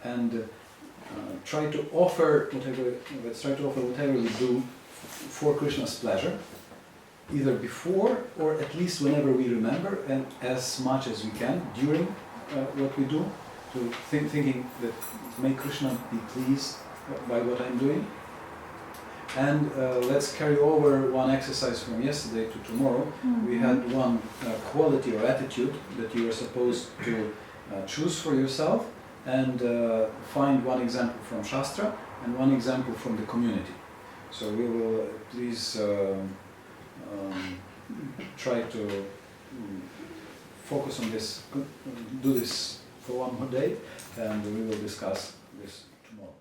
and try to offer whatever you do for Krishna's pleasure, either before or at least whenever we remember, and as much as we can during what we do, to thinking that may Krishna be pleased by what I'm doing. And let's carry over one exercise from yesterday to tomorrow. Mm-hmm. We had one quality or attitude that you are supposed to choose for yourself, and find one example from Shastra and one example from the community. So we will please try to focus on this, do this for one more day, and we will discuss this tomorrow.